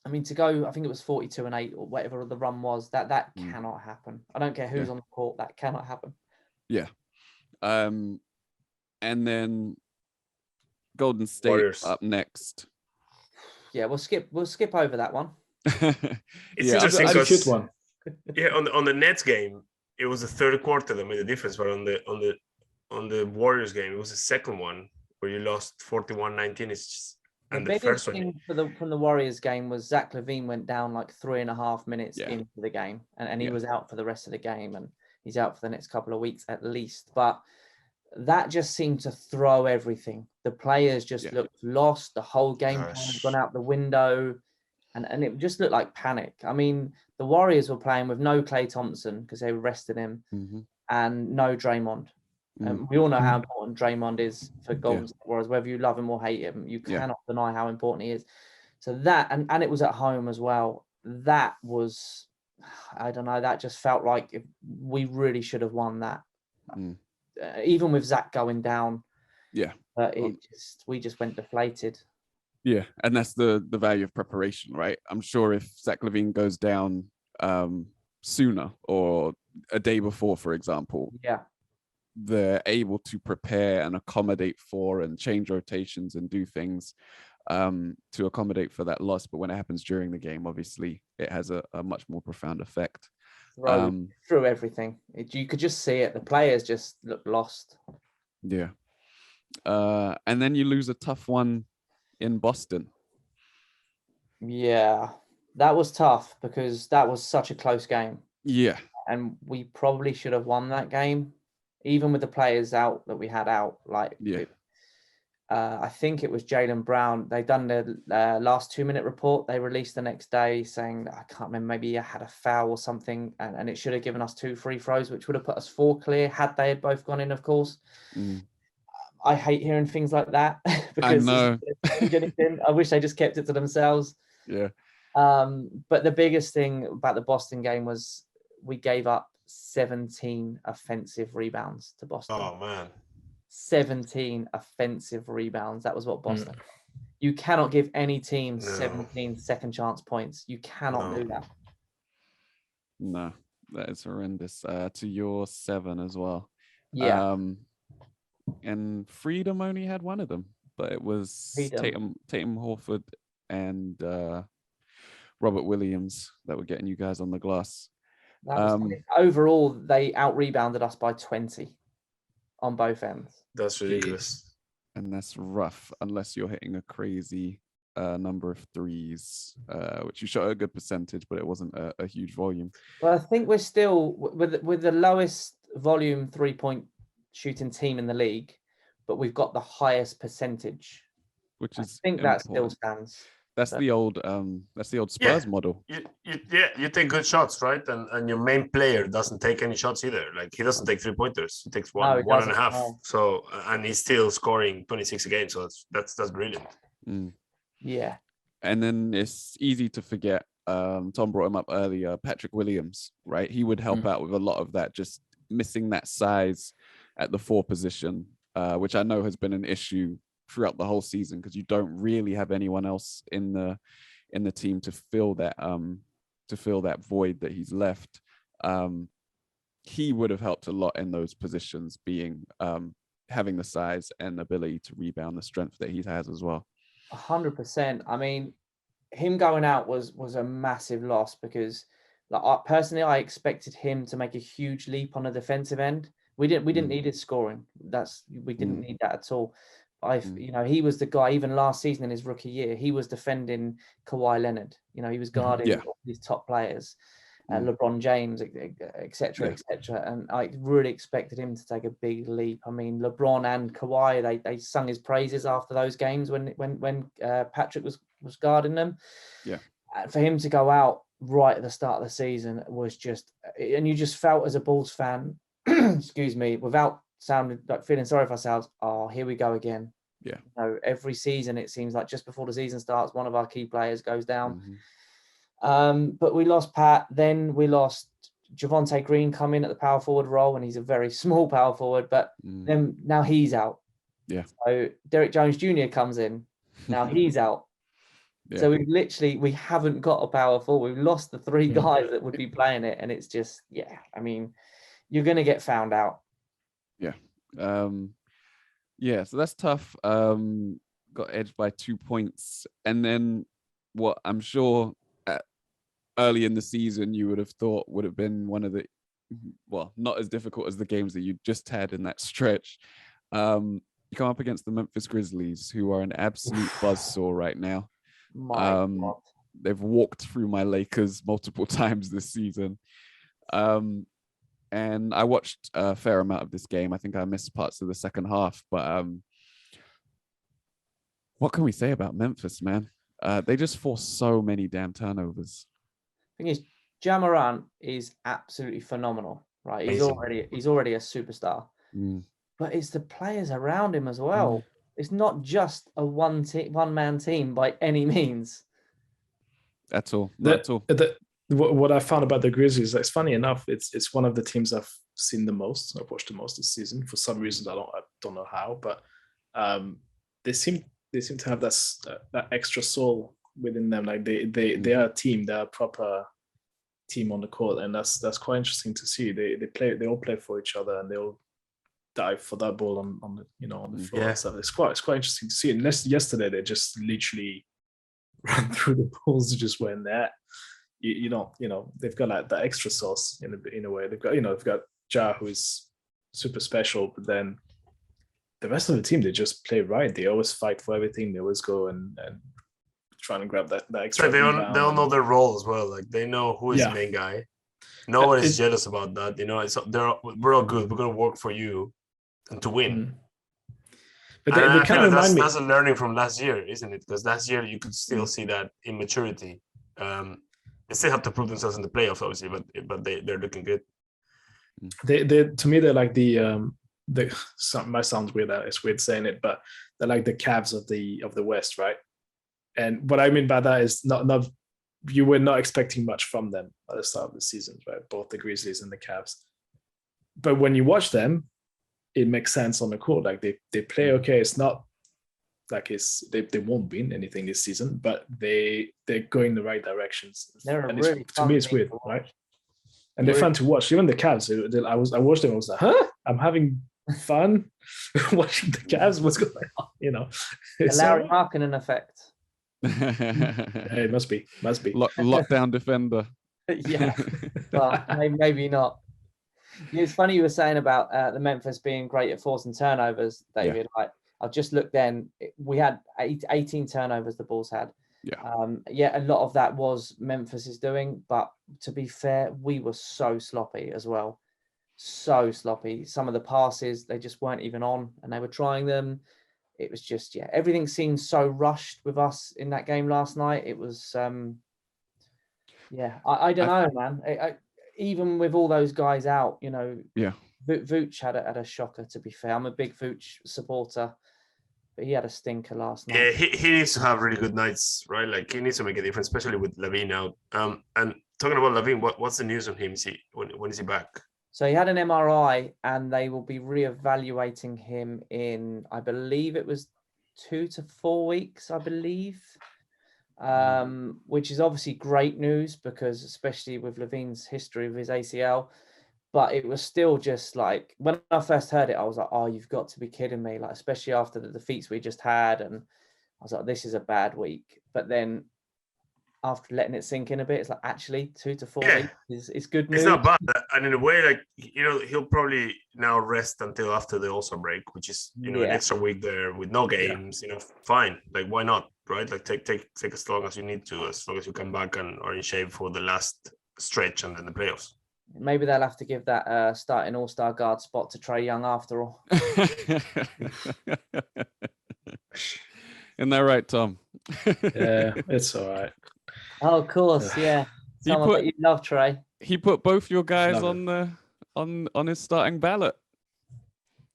I mean, to go, I think it was 42-8 or whatever the run was. That cannot happen. I don't care who's on the court. That cannot happen. Yeah. And then Golden State Warriors up next. Yeah, we'll skip over that one. It's interesting because shoot one. Yeah, on the Nets game, it was the third quarter that made the difference, but on the Warriors game, it was the second one where you lost 41-19. It's just, and the first one from the Warriors game was Zach LaVine went down like 3.5 minutes into the game, and he was out for the rest of the game, and he's out for the next couple of weeks at least. But that just seemed to throw everything. The players just looked lost. The whole game plan had gone out the window. And it just looked like panic. I mean, the Warriors were playing with no Klay Thompson because they rested him and no Draymond. We all know how important Draymond is for Golden State Warriors, whether you love him or hate him. You cannot deny how important he is. So that, and it was at home as well. That was, I don't know, that just felt like we really should have won that. Even with Zach going down. Yeah. We just went deflated. Yeah, and that's the value of preparation, right? I'm sure if Zach LaVine goes down sooner or a day before, for example, they're able to prepare and accommodate for and change rotations and do things to accommodate for that loss. But when it happens during the game, obviously, it has a much more profound effect. Through everything. You could just see it. The players just look lost. Yeah. And then you lose a tough one in Boston. Yeah, that was tough because that was such a close game. Yeah. And we probably should have won that game, even with the players out that we had out. I think it was Jaylen Brown. They done their last 2-minute report. They released the next day saying, I can't remember, maybe I had a foul or something, and it should have given us 2 free throws, which would have put us 4 clear had they had both gone in, of course. I hate hearing things like that because I know. I wish they just kept it to themselves. Yeah. But the biggest thing about the Boston game was we gave up 17 offensive rebounds to Boston. Oh, man. 17 offensive rebounds. That was what Boston. You cannot give any team 17 second chance points. You cannot do that. No, that is horrendous. To your 7 as well. Yeah. And Freedom only had one of them, but it was Tatum Horford and Robert Williams that were getting you guys on the glass. Overall, they out-rebounded us by 20. on both ends. That's ridiculous. And that's rough unless you're hitting a crazy number of threes, which you shot a good percentage, but it wasn't a huge volume. Well, I think we're still with the lowest volume 3-point shooting team in the league, but we've got the highest percentage. Which is I think that still stands. That's the old Spurs model. You take good shots, right? And your main player doesn't take any shots either. Like he doesn't take 3-pointers. He takes one and a half. No. So and he's still scoring 26 a game. So that's brilliant. Mm. Yeah. And then it's easy to forget. Tom brought him up earlier. Patrick Williams, right? He would help out with a lot of that, just missing that size at the 4 position, which I know has been an issue throughout the whole season because you don't really have anyone else in the team to fill that void that he's left. He would have helped a lot in those positions, being having the size and ability to rebound, the strength that he has as well. 100%. I mean, him going out was a massive loss because, like, personally, I expected him to make a huge leap on the defensive end. We didn't need his scoring. We didn't need that at all. He was the guy, even last season in his rookie year, he was defending Kawhi Leonard. He was guarding these top players, LeBron James, etc. And I really expected him to take a big leap. I mean, LeBron and Kawhi, they sung his praises after those games when Patrick was guarding them. Yeah. For him to go out right at the start of the season was just, and you just felt as a Bulls fan, excuse me, without sounding like feeling sorry for ourselves. Oh, here we go again. Yeah. Every season it seems like just before the season starts, one of our key players goes down. But we lost Pat. Then we lost Javonte Green come in at the power forward role, and he's a very small power forward. But then now he's out. Yeah. So Derek Jones Jr. comes in. Now he's out. Yeah. So we haven't got a power forward. We've lost the 3 guys that would be playing it, and it's just I mean, you're gonna get found out. Yeah. So that's tough. Got edged by 2 points. And then what I'm sure early in the season you would have thought would have been one of the, well, not as difficult as the games that you just had in that stretch. You come up against the Memphis Grizzlies, who are an absolute buzzsaw right now. They've walked through my Lakers multiple times this season. And I watched a fair amount of this game. I think I missed parts of the second half, but what can we say about Memphis, man? They just force so many damn turnovers. The thing is, Ja Morant is absolutely phenomenal, right? He's already a superstar, but it's the players around him as well. It's not just a one-man team by any means. That's all. What I found about the Grizzlies, it's funny enough, it's one of the teams I've seen the most. I've watched the most this season. For some reason, I don't know how, but they seem to have that extra soul within them. Like they are a team, they're a proper team on the court, and that's quite interesting to see. They all play for each other, and they all dive for that ball on the floor and stuff. It's quite interesting to see. And yesterday they just literally ran through the Bulls, just went there. You know, they've got like that extra sauce in a way. They've got Ja, who is super special, but then the rest of the team, they just play right. They always fight for everything. They always go and try and grab that extra. So they all know their role as well. Like they know who is the main guy. No one is jealous about that. We're all good. We're gonna work for you and to win. But they kind of remind me. That's a learning from last year, isn't it? Because last year you could still see that immaturity. They still have to prove themselves in the playoffs, obviously, but they're looking good. They to me they're like might sound weird. It's weird saying it, but they're like the Cavs of the West, right? And what I mean by that is not you were not expecting much from them at the start of the season, right? Both the Grizzlies and the Cavs. But when you watch them, it makes sense on the court. Like they play okay. It's not like they won't win anything this season, but they're going the right directions. To me, it's weird, right? And they're fun to watch. Even the Cavs, I watched them. I was like, huh? I'm having fun watching the Cavs. What's going on? The Larry Markkinen effect. Hey, it must be. Lockdown defender. Yeah, well, maybe not. It's funny you were saying about the Memphis being great at forcing turnovers, David. Yeah. I just looked then. We had 18 turnovers the Bulls had. Yeah. A lot of that was Memphis's doing, but to be fair, we were so sloppy as well. So sloppy. Some of the passes, they just weren't even on, and they were trying them. It was just, everything seemed so rushed with us in that game last night. It was, I don't know, man. Even with all those guys out, Vooch had a shocker, to be fair. I'm a big Vooch supporter, but he had a stinker last night. Yeah, he needs to have really good nights, right? Like, he needs to make a difference, especially with Levine out. And talking about Levine, what's the news on him? When is he back? So he had an MRI, and they will be reevaluating him in, I believe it was 2 to 4 weeks, I believe. Which is obviously great news, because especially with Levine's history of his ACL, but it was still just like, when I first heard it, I was like, oh, you've got to be kidding me. Like, especially after the defeats we just had. And I was like, this is a bad week. But then after letting it sink in a bit, it's like, actually 2 to 4 weeks is good news. It's not bad. And in a way, like, he'll probably now rest until after the All-Star break, which is, an extra week there with no games, fine. Like, why not? Right? Like, take as long as you need to, as long as you come back and are in shape for the last stretch and then the playoffs. Maybe they'll have to give that starting All-Star guard spot to Trae Young after all. Isn't that right, Tom? Yeah, it's all right. Oh, of course, yeah. Someone that you love, Trae. He put both your guys on his starting ballot.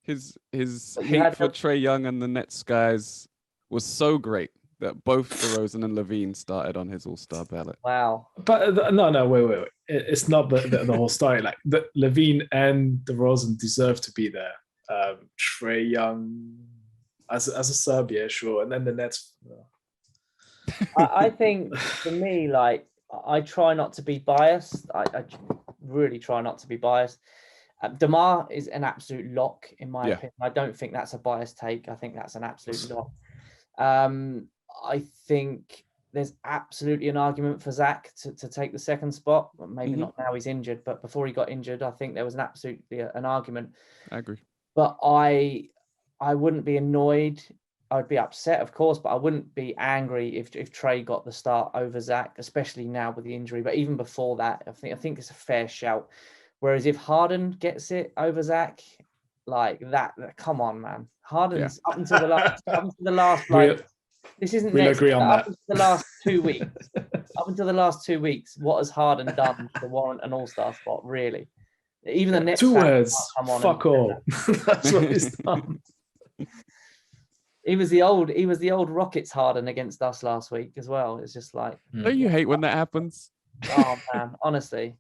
His hate for Trae Young and the Nets guys was so great that both DeRozan and Levine started on his All-Star ballot. Wow. But no, wait. It's not the whole story. Like, the Levine and DeRozan deserve to be there. Trae Young as a sub, yeah, sure. And then the Nets. I think, for me, like, I try not to be biased. I really try not to be biased. DeMar is an absolute lock, in my opinion. I don't think that's a biased take. I think that's an absolute lock. I think there's absolutely an argument for Zach to take the second spot. Maybe not now he's injured, but before he got injured, I think there was an argument. I agree. But I wouldn't be annoyed. I would be upset, of course, but I wouldn't be angry if Trae got the start over Zach, especially now with the injury. But even before that, I think it's a fair shout. Whereas if Harden gets it over Zach, like that, come on, man. Harden's up until the last like. This isn't we'll next, agree on that. Up until the last 2 weeks. Up until the last 2 weeks, what has Harden done to warrant an All-Star spot? Really? Even the Nets. 2 words. Fuck all. That's what he's done. He was the old Rockets Harden against us last week as well. It's just like, don't you hate when that happens? Oh man, honestly.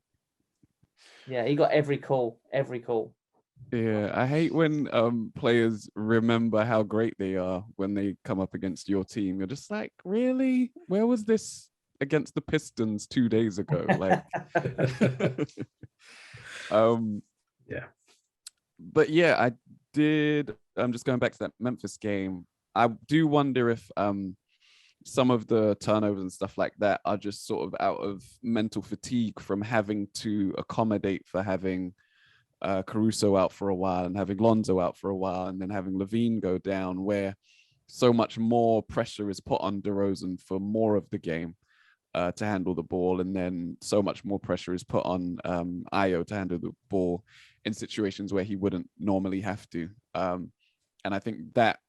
Yeah, he got every call. Yeah, I hate when players remember how great they are when they come up against your team. You're just like, really? Where was this against the Pistons 2 days ago? Like, But yeah, I did. I'm just going back to that Memphis game. I do wonder if some of the turnovers and stuff like that are just sort of out of mental fatigue from having to accommodate for having Caruso out for a while and having Lonzo out for a while and then having Levine go down, where so much more pressure is put on DeRozan for more of the game to handle the ball, and then so much more pressure is put on Ayo to handle the ball in situations where he wouldn't normally have to. And I think that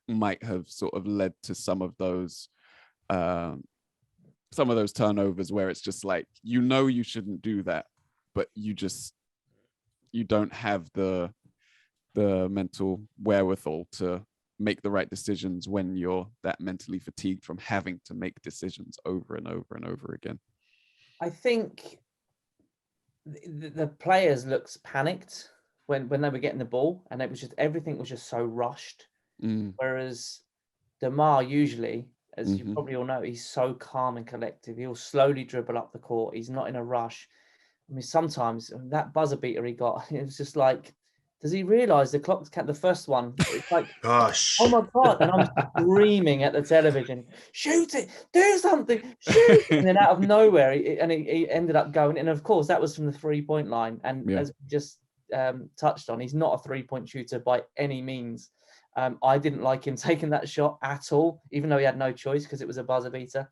might have sort of led to some of those turnovers where it's just like, you shouldn't do that, but you don't have the mental wherewithal to make the right decisions when you're that mentally fatigued from having to make decisions over and over and over again. I think the players looked panicked when they were getting the ball, and it was just, everything was just so rushed. Whereas DeMar usually, as you probably all know, he's so calm and collected. He'll slowly dribble up the court. He's not in a rush. I mean, sometimes that buzzer beater he got, it was just like, does he realize the clock's the first one? It's like, gosh, oh my God. And I'm screaming at the television, shoot it, do something, shoot. And then out of nowhere, he ended up going. And of course, that was from the 3-point line. And as we just touched on, he's not a 3-point shooter by any means. I didn't like him taking that shot at all, even though he had no choice because it was a buzzer beater.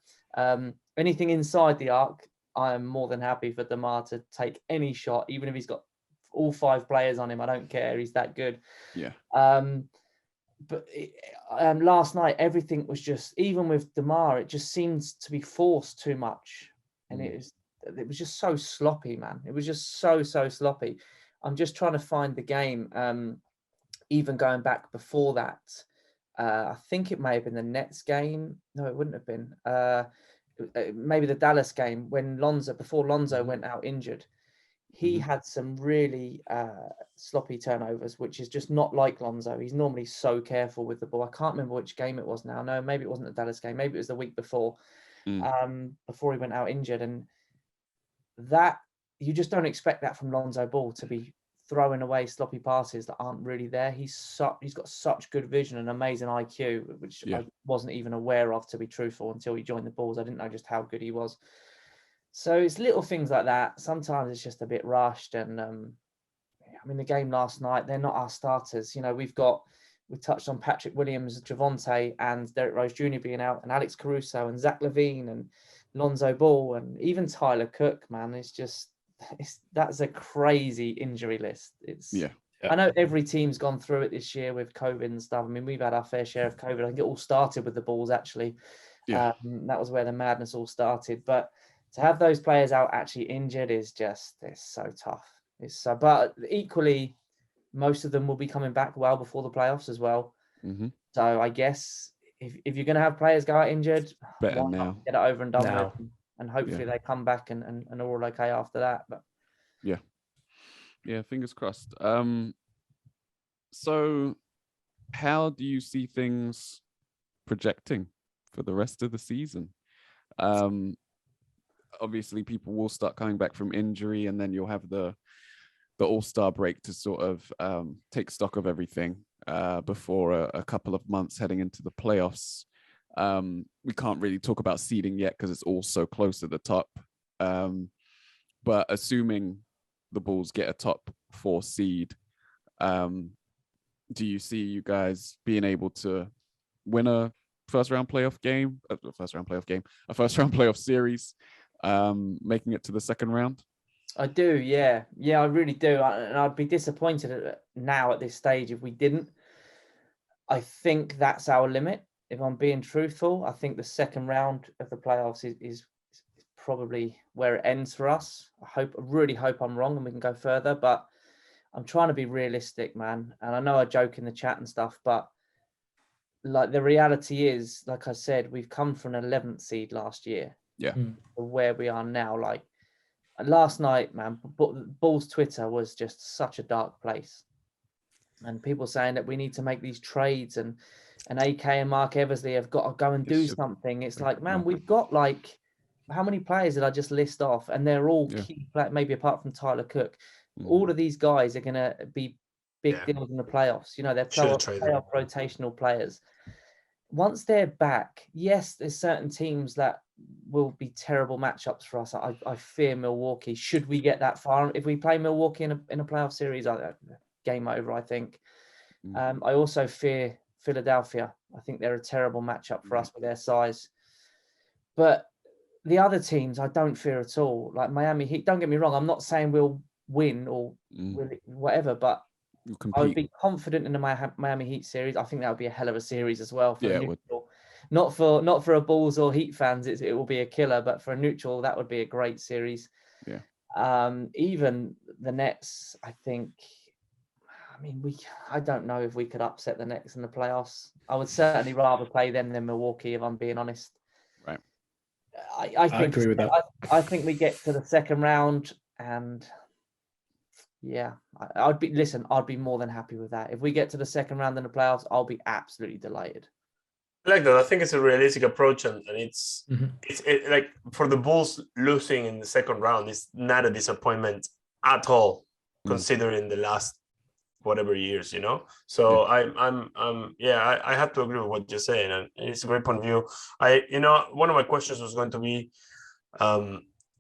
Anything inside the arc, I am more than happy for Demar to take any shot, even if he's got all 5 players on him. I don't care. He's that good. Yeah. But last night, everything was just, even with Demar, it just seems to be forced too much. And it was just so sloppy, man. It was just so sloppy. I'm just trying to find the game. Even going back before that, I think it may have been the Nets game. No, it wouldn't have been. Maybe the Dallas game when before Lonzo went out injured. He had some really sloppy turnovers, which is just not like Lonzo. He's normally so careful with the ball. I can't remember which game it was now. No, maybe it wasn't the Dallas game. Maybe it was the week before, before he went out injured. And that, you just don't expect that from Lonzo Ball, to be throwing away sloppy passes that aren't really there. He's got such good vision and amazing IQ, which I wasn't even aware of, to be truthful, until he joined the Bulls. I didn't know just how good he was. So it's little things like that. Sometimes it's just a bit rushed. And I mean, the game last night, they're not our starters. You know, we touched on Patrick Williams, Javonte, and Derrick Rose Jr. being out, and Alex Caruso, and Zach LaVine, and Lonzo Ball, and even Tyler Cook. Man, that's a crazy injury list. I know every team's gone through it this year with COVID and stuff. I mean, we've had our fair share of COVID. I think it all started with the Bulls, actually. That was where the madness all started. But to have those players out actually injured it's so tough. But equally, most of them will be coming back well before the playoffs as well. So I guess if you're going to have players go out injured, better now, get it over and done with, and hopefully they come back and are all okay after that. But yeah, fingers crossed. So how do you see things projecting for the rest of the season? Obviously people will start coming back from injury, and then you'll have the All-Star break to sort of take stock of everything before a couple of months heading into the playoffs. We can't really talk about seeding yet because it's all so close at the top. But assuming the Bulls get a top 4 seed, do you see you guys being able to win a first round playoff series, making it to the second round? I do, yeah, I really do. And I'd be disappointed now at this stage if we didn't. I think that's our limit. If I'm being truthful, I think the second round of the playoffs is probably where it ends for us. I really hope I'm wrong and we can go further, but I'm trying to be realistic, man. And I know I joke in the chat and stuff, but like the reality is, like I said, we've come from an 11th seed last year. Yeah. Where we are now. Like last night, man, Bulls Twitter was just such a dark place. And people saying that we need to make these trades, and AK and Mark Eversley have got to go and do something. It's like, man, we've got like, how many players did I just list off? And they're all key players, maybe apart from Tyler Cook. All of these guys are going to be big deals in the playoffs. You know, they're playoff rotational players. Once they're back, yes, there's certain teams that will be terrible matchups for us. I fear Milwaukee. Should we get that far? If we play Milwaukee in a playoff series, game over, I think. I also fear Philadelphia. I think they're a terrible matchup for us with their size. But the other teams, I don't fear at all. Like Miami Heat, don't get me wrong, I'm not saying we'll win or whatever, but I would be confident in the Miami Heat series. I think that would be a hell of a series as well for a neutral. Not for a Bulls or Heat fans, it will be a killer, but for a neutral, that would be a great series. Even the Nets, I think. I mean, I don't know if we could upset the Nets in the playoffs. I would certainly rather play them than Milwaukee, if I'm being honest. Right. I agree with that. I think we get to the second round, and I'd be more than happy with that. If we get to the second round in the playoffs, I'll be absolutely delighted. I like that. I think it's a realistic approach, and it's like for the Bulls losing in the second round is not a disappointment at all, considering the last whatever years, you know. So I have to agree with what you're saying, and it's a great point of view. One of my questions was going to be,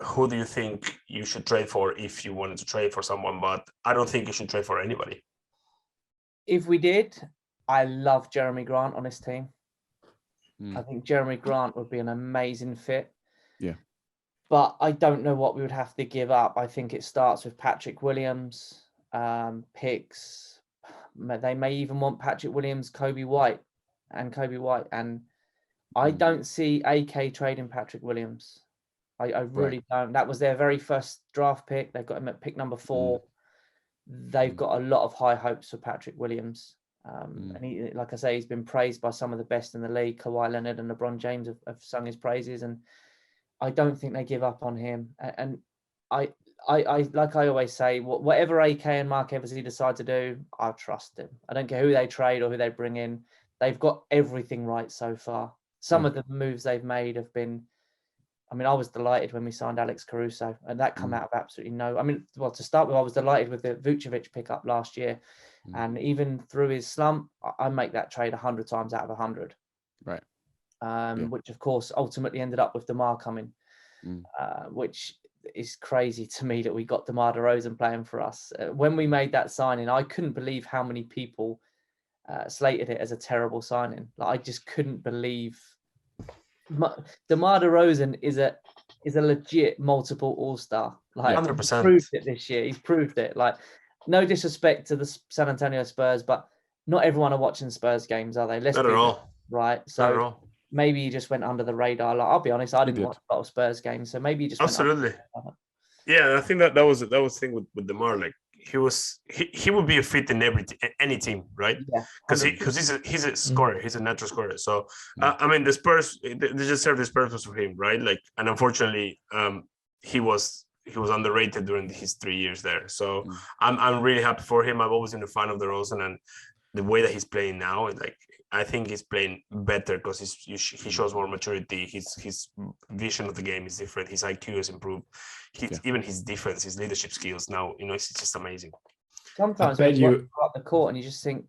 who do you think you should trade for if you wanted to trade for someone? But I don't think you should trade for anybody. If we did, I love Jeremy Grant on this team. I think Jeremy Grant would be an amazing fit. Yeah. But I don't know what we would have to give up. I think it starts with Patrick Williams, picks. They may even want Patrick Williams, Kobe White. And I don't see AK trading Patrick Williams. I really don't. That was their very first draft pick. They've got him at pick number 4. They've got a lot of high hopes for Patrick Williams. And he, like I say, he's been praised by some of the best in the league. Kawhi Leonard and LeBron James have sung his praises, and I don't think they give up on him. And I like I always say, whatever AK and Mark Eversley decide to do, I trust him. I don't care who they trade or who they bring in. They've got everything right so far. Some of the moves they've made have been. I mean, I was delighted when we signed Alex Caruso, and that come out of absolutely no. I mean, well, to start with, I was delighted with the Vucevic pickup last year, and even through his slump, I make that trade 100 times out of 100. Right. Which of course ultimately ended up with DeMar coming, which is crazy to me that we got DeMar DeRozan playing for us. When we made that signing, I couldn't believe how many people slated it as a terrible signing. Like, I just couldn't believe. DeMar DeRozan is a legit multiple All-Star. Like 100%. He's proved it this year. He's proved it. Like, no disrespect to the San Antonio Spurs, but not everyone are watching Spurs games, are they? Not at all. Right. So not at all. Maybe he just went under the radar. Like, I'll be honest, I didn't watch a lot of Spurs games, so maybe he just absolutely. Yeah, I think that was the thing with DeMar. Like, he would be a fit in any team, right? Yeah, because he's a scorer, he's a natural scorer. So I mean, the Spurs, they just served this purpose for him, right? Like, and unfortunately, he was underrated during his 3 years there. So I'm really happy for him. I've always been a fan of DeRozan, and the way that he's playing now, like, I think he's playing better because he shows more maturity. His vision of the game is different. His IQ has improved. Even his defense, his leadership skills now, it's just amazing. Sometimes when you go up the court and you just think,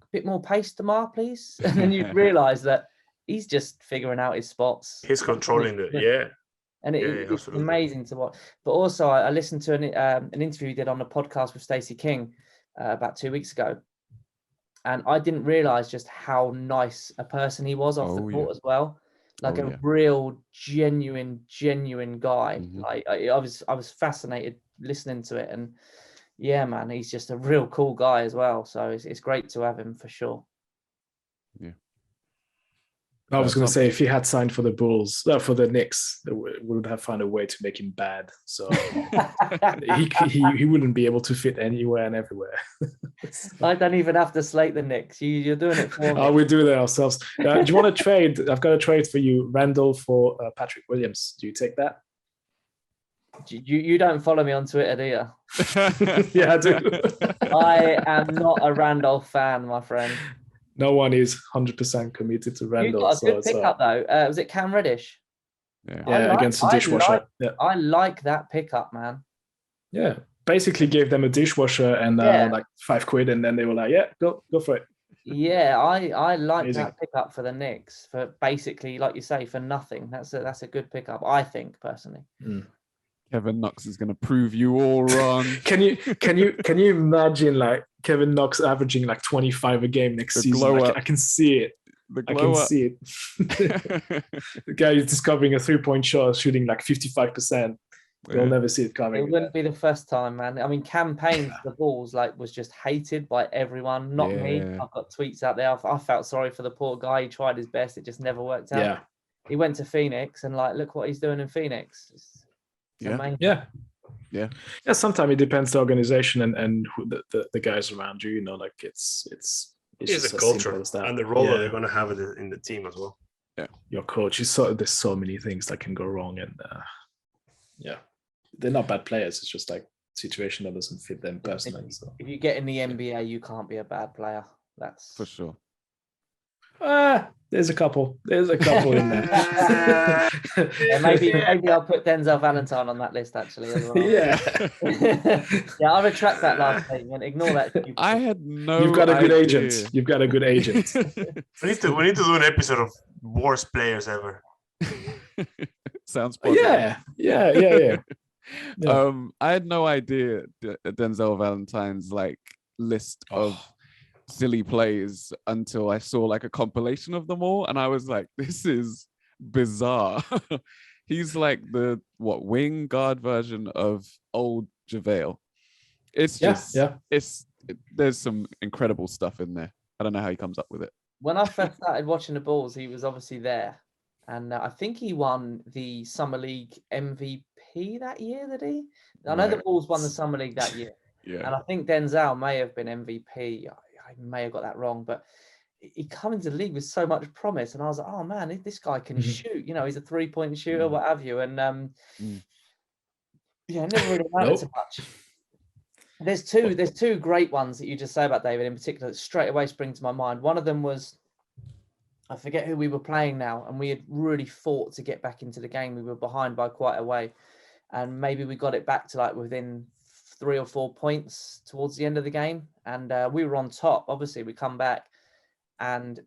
a bit more pace, DeMar, please. And then you realise that he's just figuring out his spots. He's controlling it, And it's amazing to watch. But also, I listened to an interview he did on the podcast with Stacey King about 2 weeks ago. And I didn't realize just how nice a person he was off the court as well. Like a real, genuine guy. Like I was fascinated listening to it. And yeah, man, he's just a real cool guy as well. So it's great to have him for sure. Yeah. I was going to say, if he had signed for the Bulls, for the Knicks, we would have found a way to make him bad. So he wouldn't be able to fit anywhere and everywhere. I don't even have to slate the Knicks. You're doing it for me. Oh, we do that ourselves. Do you want to trade? I've got a trade for you, Randall for Patrick Williams. Do you take that? You don't follow me on Twitter, do you? Yeah, I do. I am not a Randolph fan, my friend. No one is 100% committed to Randall. You got a good pickup though. Was it Cam Reddish? Yeah, against the dishwasher. I like that pickup, man. Yeah, basically gave them a dishwasher and like £5, and then they were like, "Yeah, go for it." Yeah, I like Amazing. That pickup for the Knicks for basically, like you say, for nothing. That's a good pickup, I think, personally. Kevin Knox is going to prove you all wrong. Can you imagine like Kevin Knox averaging like 25 a game next season? I can see it. I can see it. The guy is discovering a 3-point shot, shooting like 55%. You'll never see it coming. It wouldn't be the first time, man. I mean, campaign for the Bulls was just hated by everyone, not me. I've got tweets out there. I felt sorry for the poor guy. He tried his best. It just never worked out. Yeah. He went to Phoenix and look what he's doing in Phoenix. Yeah. Sometimes it depends the organization and who the guys around you. Like it's a culture and the role that they're going to have in the team as well. Yeah, your coach is there's so many things that can go wrong, and they're not bad players. It's just like situation that doesn't fit them personally. If you get in the NBA, you can't be a bad player. That's for sure. There's a couple in there. Maybe I'll put Denzel Valentine on that list actually as well. Yeah, I'll retract that last statement. Ignore that. I had no. You've got a good agent. You've got a good agent. We need to do an episode of worst players ever. Sounds positive. Yeah. I had no idea Denzel Valentine's like list of silly plays until I saw like a compilation of them all, and I was like, this is bizarre. He's like the wing guard version of old JaVale. It's just there's some incredible stuff in there. I don't know how he comes up with it. When I first started watching the Bulls, he was obviously there, and I think he won the Summer League MVP that year. Did he? I know the Bulls won the Summer League that year, and I think Denzel may have been MVP. I may have got that wrong, but he come into the league with so much promise, and I was like, oh man, this guy can shoot. You know, he's a 3-point shooter, what have you, and never really mattered so much. There's two great ones that you just say about David in particular that straight away spring to my mind. One of them was, I forget who we were playing now, and we had really fought to get back into the game. We were behind by quite a way, and maybe we got it back to like within 3 or 4 points towards the end of the game, and we were on top. Obviously, we come back, and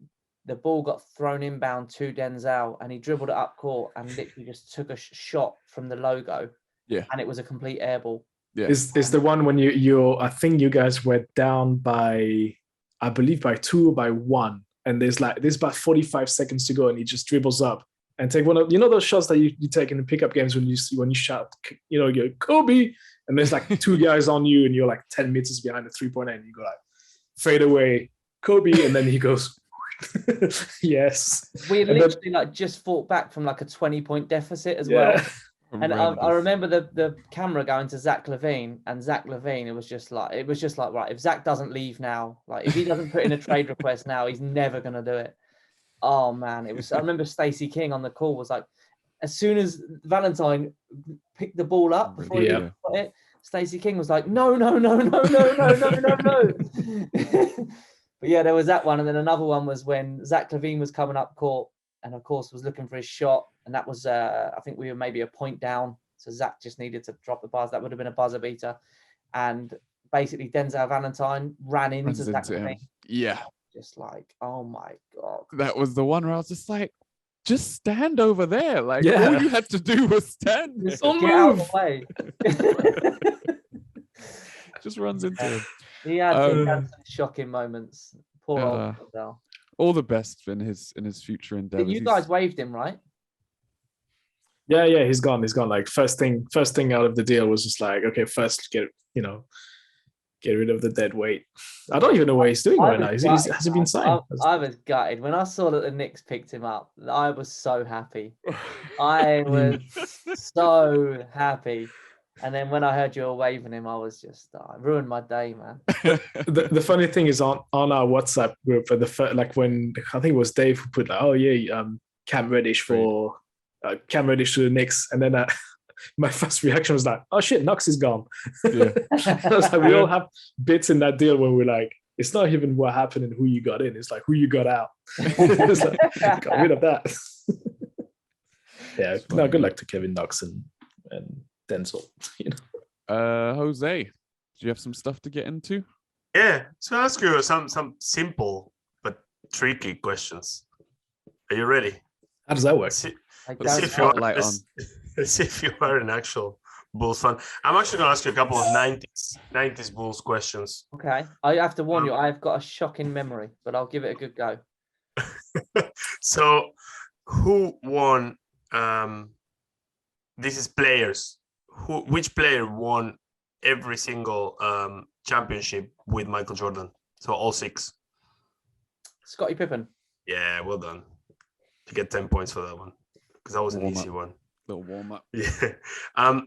the ball got thrown inbound to Denzel, and he dribbled it up court and literally just took a shot from the logo. Yeah, and it was a complete air ball. Yeah, is the one when you I think you guys were down by, I believe by 2 or by 1, and there's about 45 seconds to go, and he just dribbles up and take one of those shots that you take in the pickup games when you shout, you go Kobe, and there's like 2 guys on you, and you're like 10 meters behind the 3-point line, and you go like fade away Kobe, and then he goes yes. We literally like just fought back from like a 20-point deficit as well. And I remember the camera going to Zach LaVine, and Zach LaVine, it was just like, right, if Zach doesn't leave now, like if he doesn't put in a trade request now, he's never going to do it. Oh man, I remember Stacey King on the call was like, as soon as Valentine picked the ball up before he got it, Stacey King was like, no. But yeah, there was that one. And then another one was when Zach LaVine was coming up court and of course was looking for his shot. And that was, I think we were maybe a point down. So Zach just needed to drop the bars. That would have been a buzzer beater. And basically Denzel Valentine ran into Zach LaVine. Yeah. Just like, oh my God. That was the one where I was just like, just stand over there. Like all you had to do was stand. Just get out of the way. Just runs into him. He had some shocking moments. Poor old Vidal. All the best in his future endeavors. You guys waived him, right? Yeah, he's gone. Like first thing out of the deal was just like, okay, first get rid of the dead weight. I don't even know what he's doing right now. Has he been signed? I was gutted when I saw that the Knicks picked him up. I was so happy. I was so happy. And then when I heard you were waving him, I was just ruined my day, man. The funny thing is on our WhatsApp group, when I think it was Dave who put Cam Reddish for Cam Reddish to the Knicks, and then my first reaction was like, oh shit, Knox is gone. Yeah. I was like, we all have bits in that deal where we're like, it's not even what happened and who you got in, it's like who you got out. It's like, got rid of that. Yeah, no, good luck to Kevin Knox and Denzel. Jose, do you have some stuff to get into? Yeah, so I'll ask you some simple but tricky questions. Are you ready? How does that work? Let's see if you are an actual Bulls fan. I'm actually going to ask you a couple of 90s Bulls questions. Okay. I have to warn you, I've got a shocking memory, but I'll give it a good go. So, who won? This is players. Which player won every single championship with Michael Jordan? So all 6. Scottie Pippen. Yeah, well done. You get 10 points for that one because that was an easy one. Little warm up. Yeah.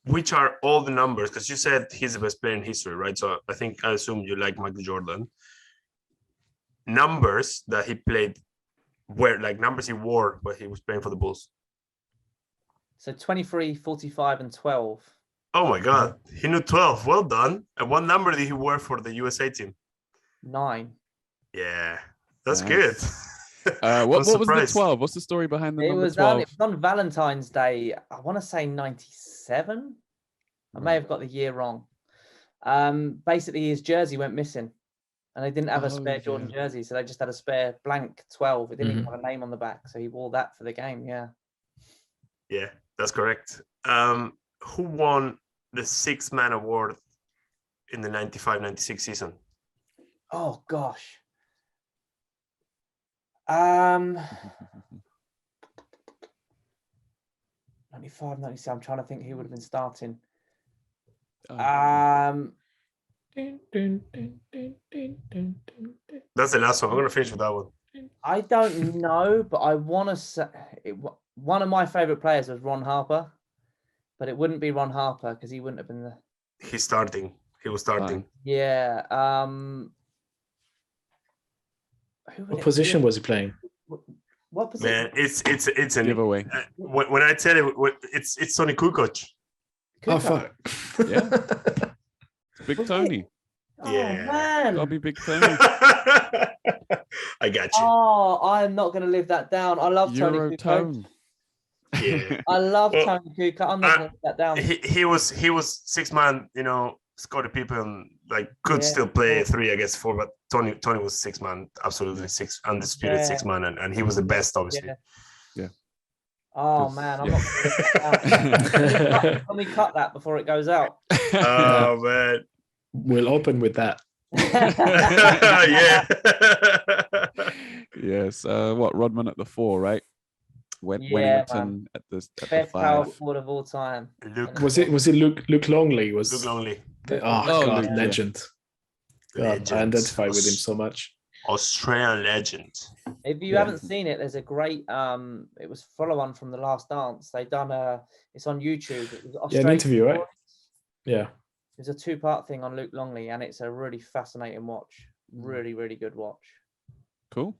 Which are all the numbers? Because you said he's the best player in history, right? So I assume you like Michael Jordan. Numbers that he played, numbers he wore when he was playing for the Bulls. So 23, 45, and 12. Oh my God. He knew 12. Well done. And what number did he wear for the USA team? 9. Yeah. That's good. What was the 12? What's the story behind the number 12? It was on Valentine's Day. I want to say 97. I may have got the year wrong. Basically, his jersey went missing. And they didn't have a spare Jordan jersey. So they just had a spare blank 12. It didn't even have a name on the back. So he wore that for the game. Yeah. Yeah, that's correct. Who won the six-man award in the 95-96 season? Oh gosh. 95, 96. I'm trying to think who would have been starting. That's the last one. I'm gonna finish with that one. I don't know, but I want to say one of my favorite players was Ron Harper, but it wouldn't be Ron Harper because he wouldn't have been the. He's starting. He was starting. Yeah. What position was he playing? What position? Man, it's an giveaway. When I tell you, it's Tony Kukoc. Oh fuck! Yeah, Big Tony. Oh, Yeah. man. Gotta be Big Tony. I got you. Oh, I am not going to live that down. I love Tony Kukoc. Eurotone. Yeah. I love Tony Kukoc. I'm not going to live that down. He was six-man, Scottie Pippen could still play 3, I guess 4, but Tony was six-man, absolutely undisputed six-man, and he was the best, obviously. Yeah. Oh man, I'm not going to live that down. Let me cut that before it goes out. Oh man. We'll open with that. Yeah. Yes. What Rodman at the 4, right? Wellington at the best 5. power forward of all time. Was it Luke Longley? Luke Longley. God, Luke, legend. God, I identify with him so much. Australian legend. If you haven't seen it, there's a great it was follow-on from The Last Dance. They've done it's on YouTube. It was an interview, right? Yeah. It's a 2-part thing on Luke Longley, and it's a really fascinating watch. Really, really good watch. Cool.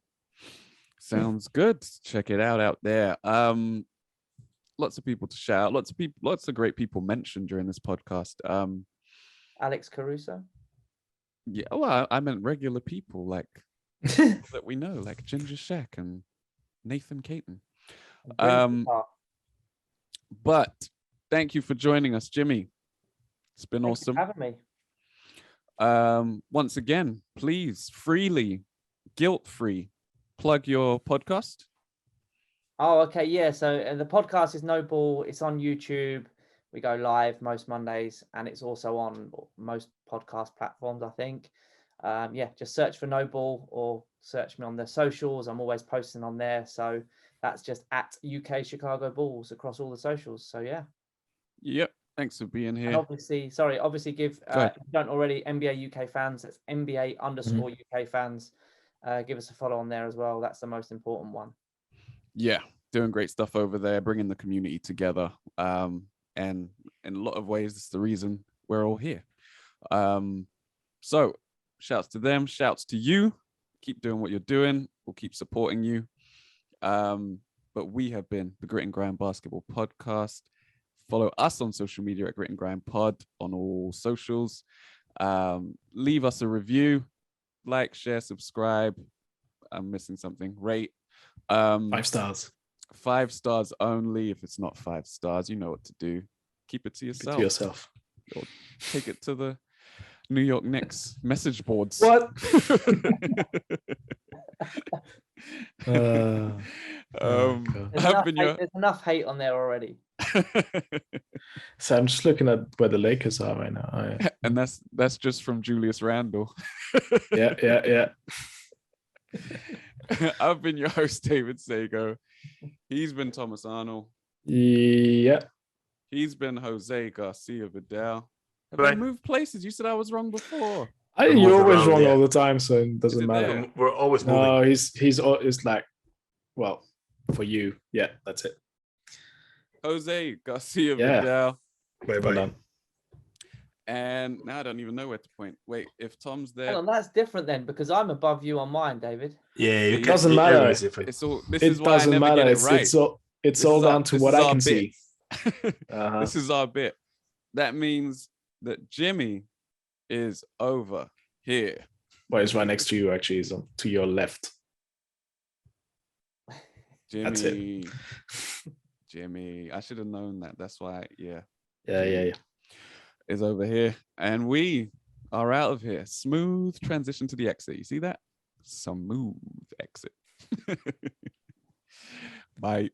Sounds good. Check it out there. Lots of people to shout out. Lots of great people mentioned during this podcast. Alex Caruso. Yeah, well, I meant regular people that we know, like Ginger Shack and Nathan Caton. But thank you for joining us, Jimmy. It's been awesome. Thank you for having me. Once again, please freely, guilt-free, plug your podcast. Oh, okay, yeah. So the podcast is No Ball. It's on YouTube. We go live most Mondays, and it's also on most podcast platforms, I think. Just search for No Ball or search me on the socials. I'm always posting on there. So that's just at UK Chicago Bulls across all the socials. So yeah. Yep. Thanks for being here. And obviously give, if you don't already, NBA UK fans, that's NBA_UK fans. Give us a follow on there as well. That's the most important one. Yeah. Doing great stuff over there, bringing the community together. And in a lot of ways, it's the reason we're all here. So shouts to them, shouts to you. Keep doing what you're doing. We'll keep supporting you. But we have been the Grit and Grime Basketball Podcast. Follow us on social media at Grit and Grime Pod on all socials. Leave us a review, like, share, subscribe. I'm missing something. Rate. 5 stars. 5 stars only. If it's not 5 stars, you know what to do. Keep it to yourself. Or take it to the New York Knicks message boards. What? There's enough hate on there already. So I'm just looking at where the Lakers are right now. And that's just from Julius Randle. Yeah. I've been your host, David Sagoe. He's been Thomas Arnal. Yeah. He's been Jose Garcia Vidal. Have I moved places? You said I was wrong before. You're always wrong all the time, so it doesn't matter. There? We're always moving. No, he's like, well, for you, yeah, that's it. Jose Garcia Vidal. Bye. And now I don't even know where to point. Wait, if Tom's there, Hang on, that's different then, because I'm above you on mine, David. Yeah, it doesn't matter. It's all. This It is why I doesn't never matter. get it right. It's all down to what I can see. This is our bit. That means that Jimmy is over here. Well, it's right next to you. Actually, is to your left. Jimmy. That's it. Jimmy. I should have known that. That's why. Yeah. Is over here, and we are out of here. Smooth transition to the exit. You see that? Smooth exit. Bye.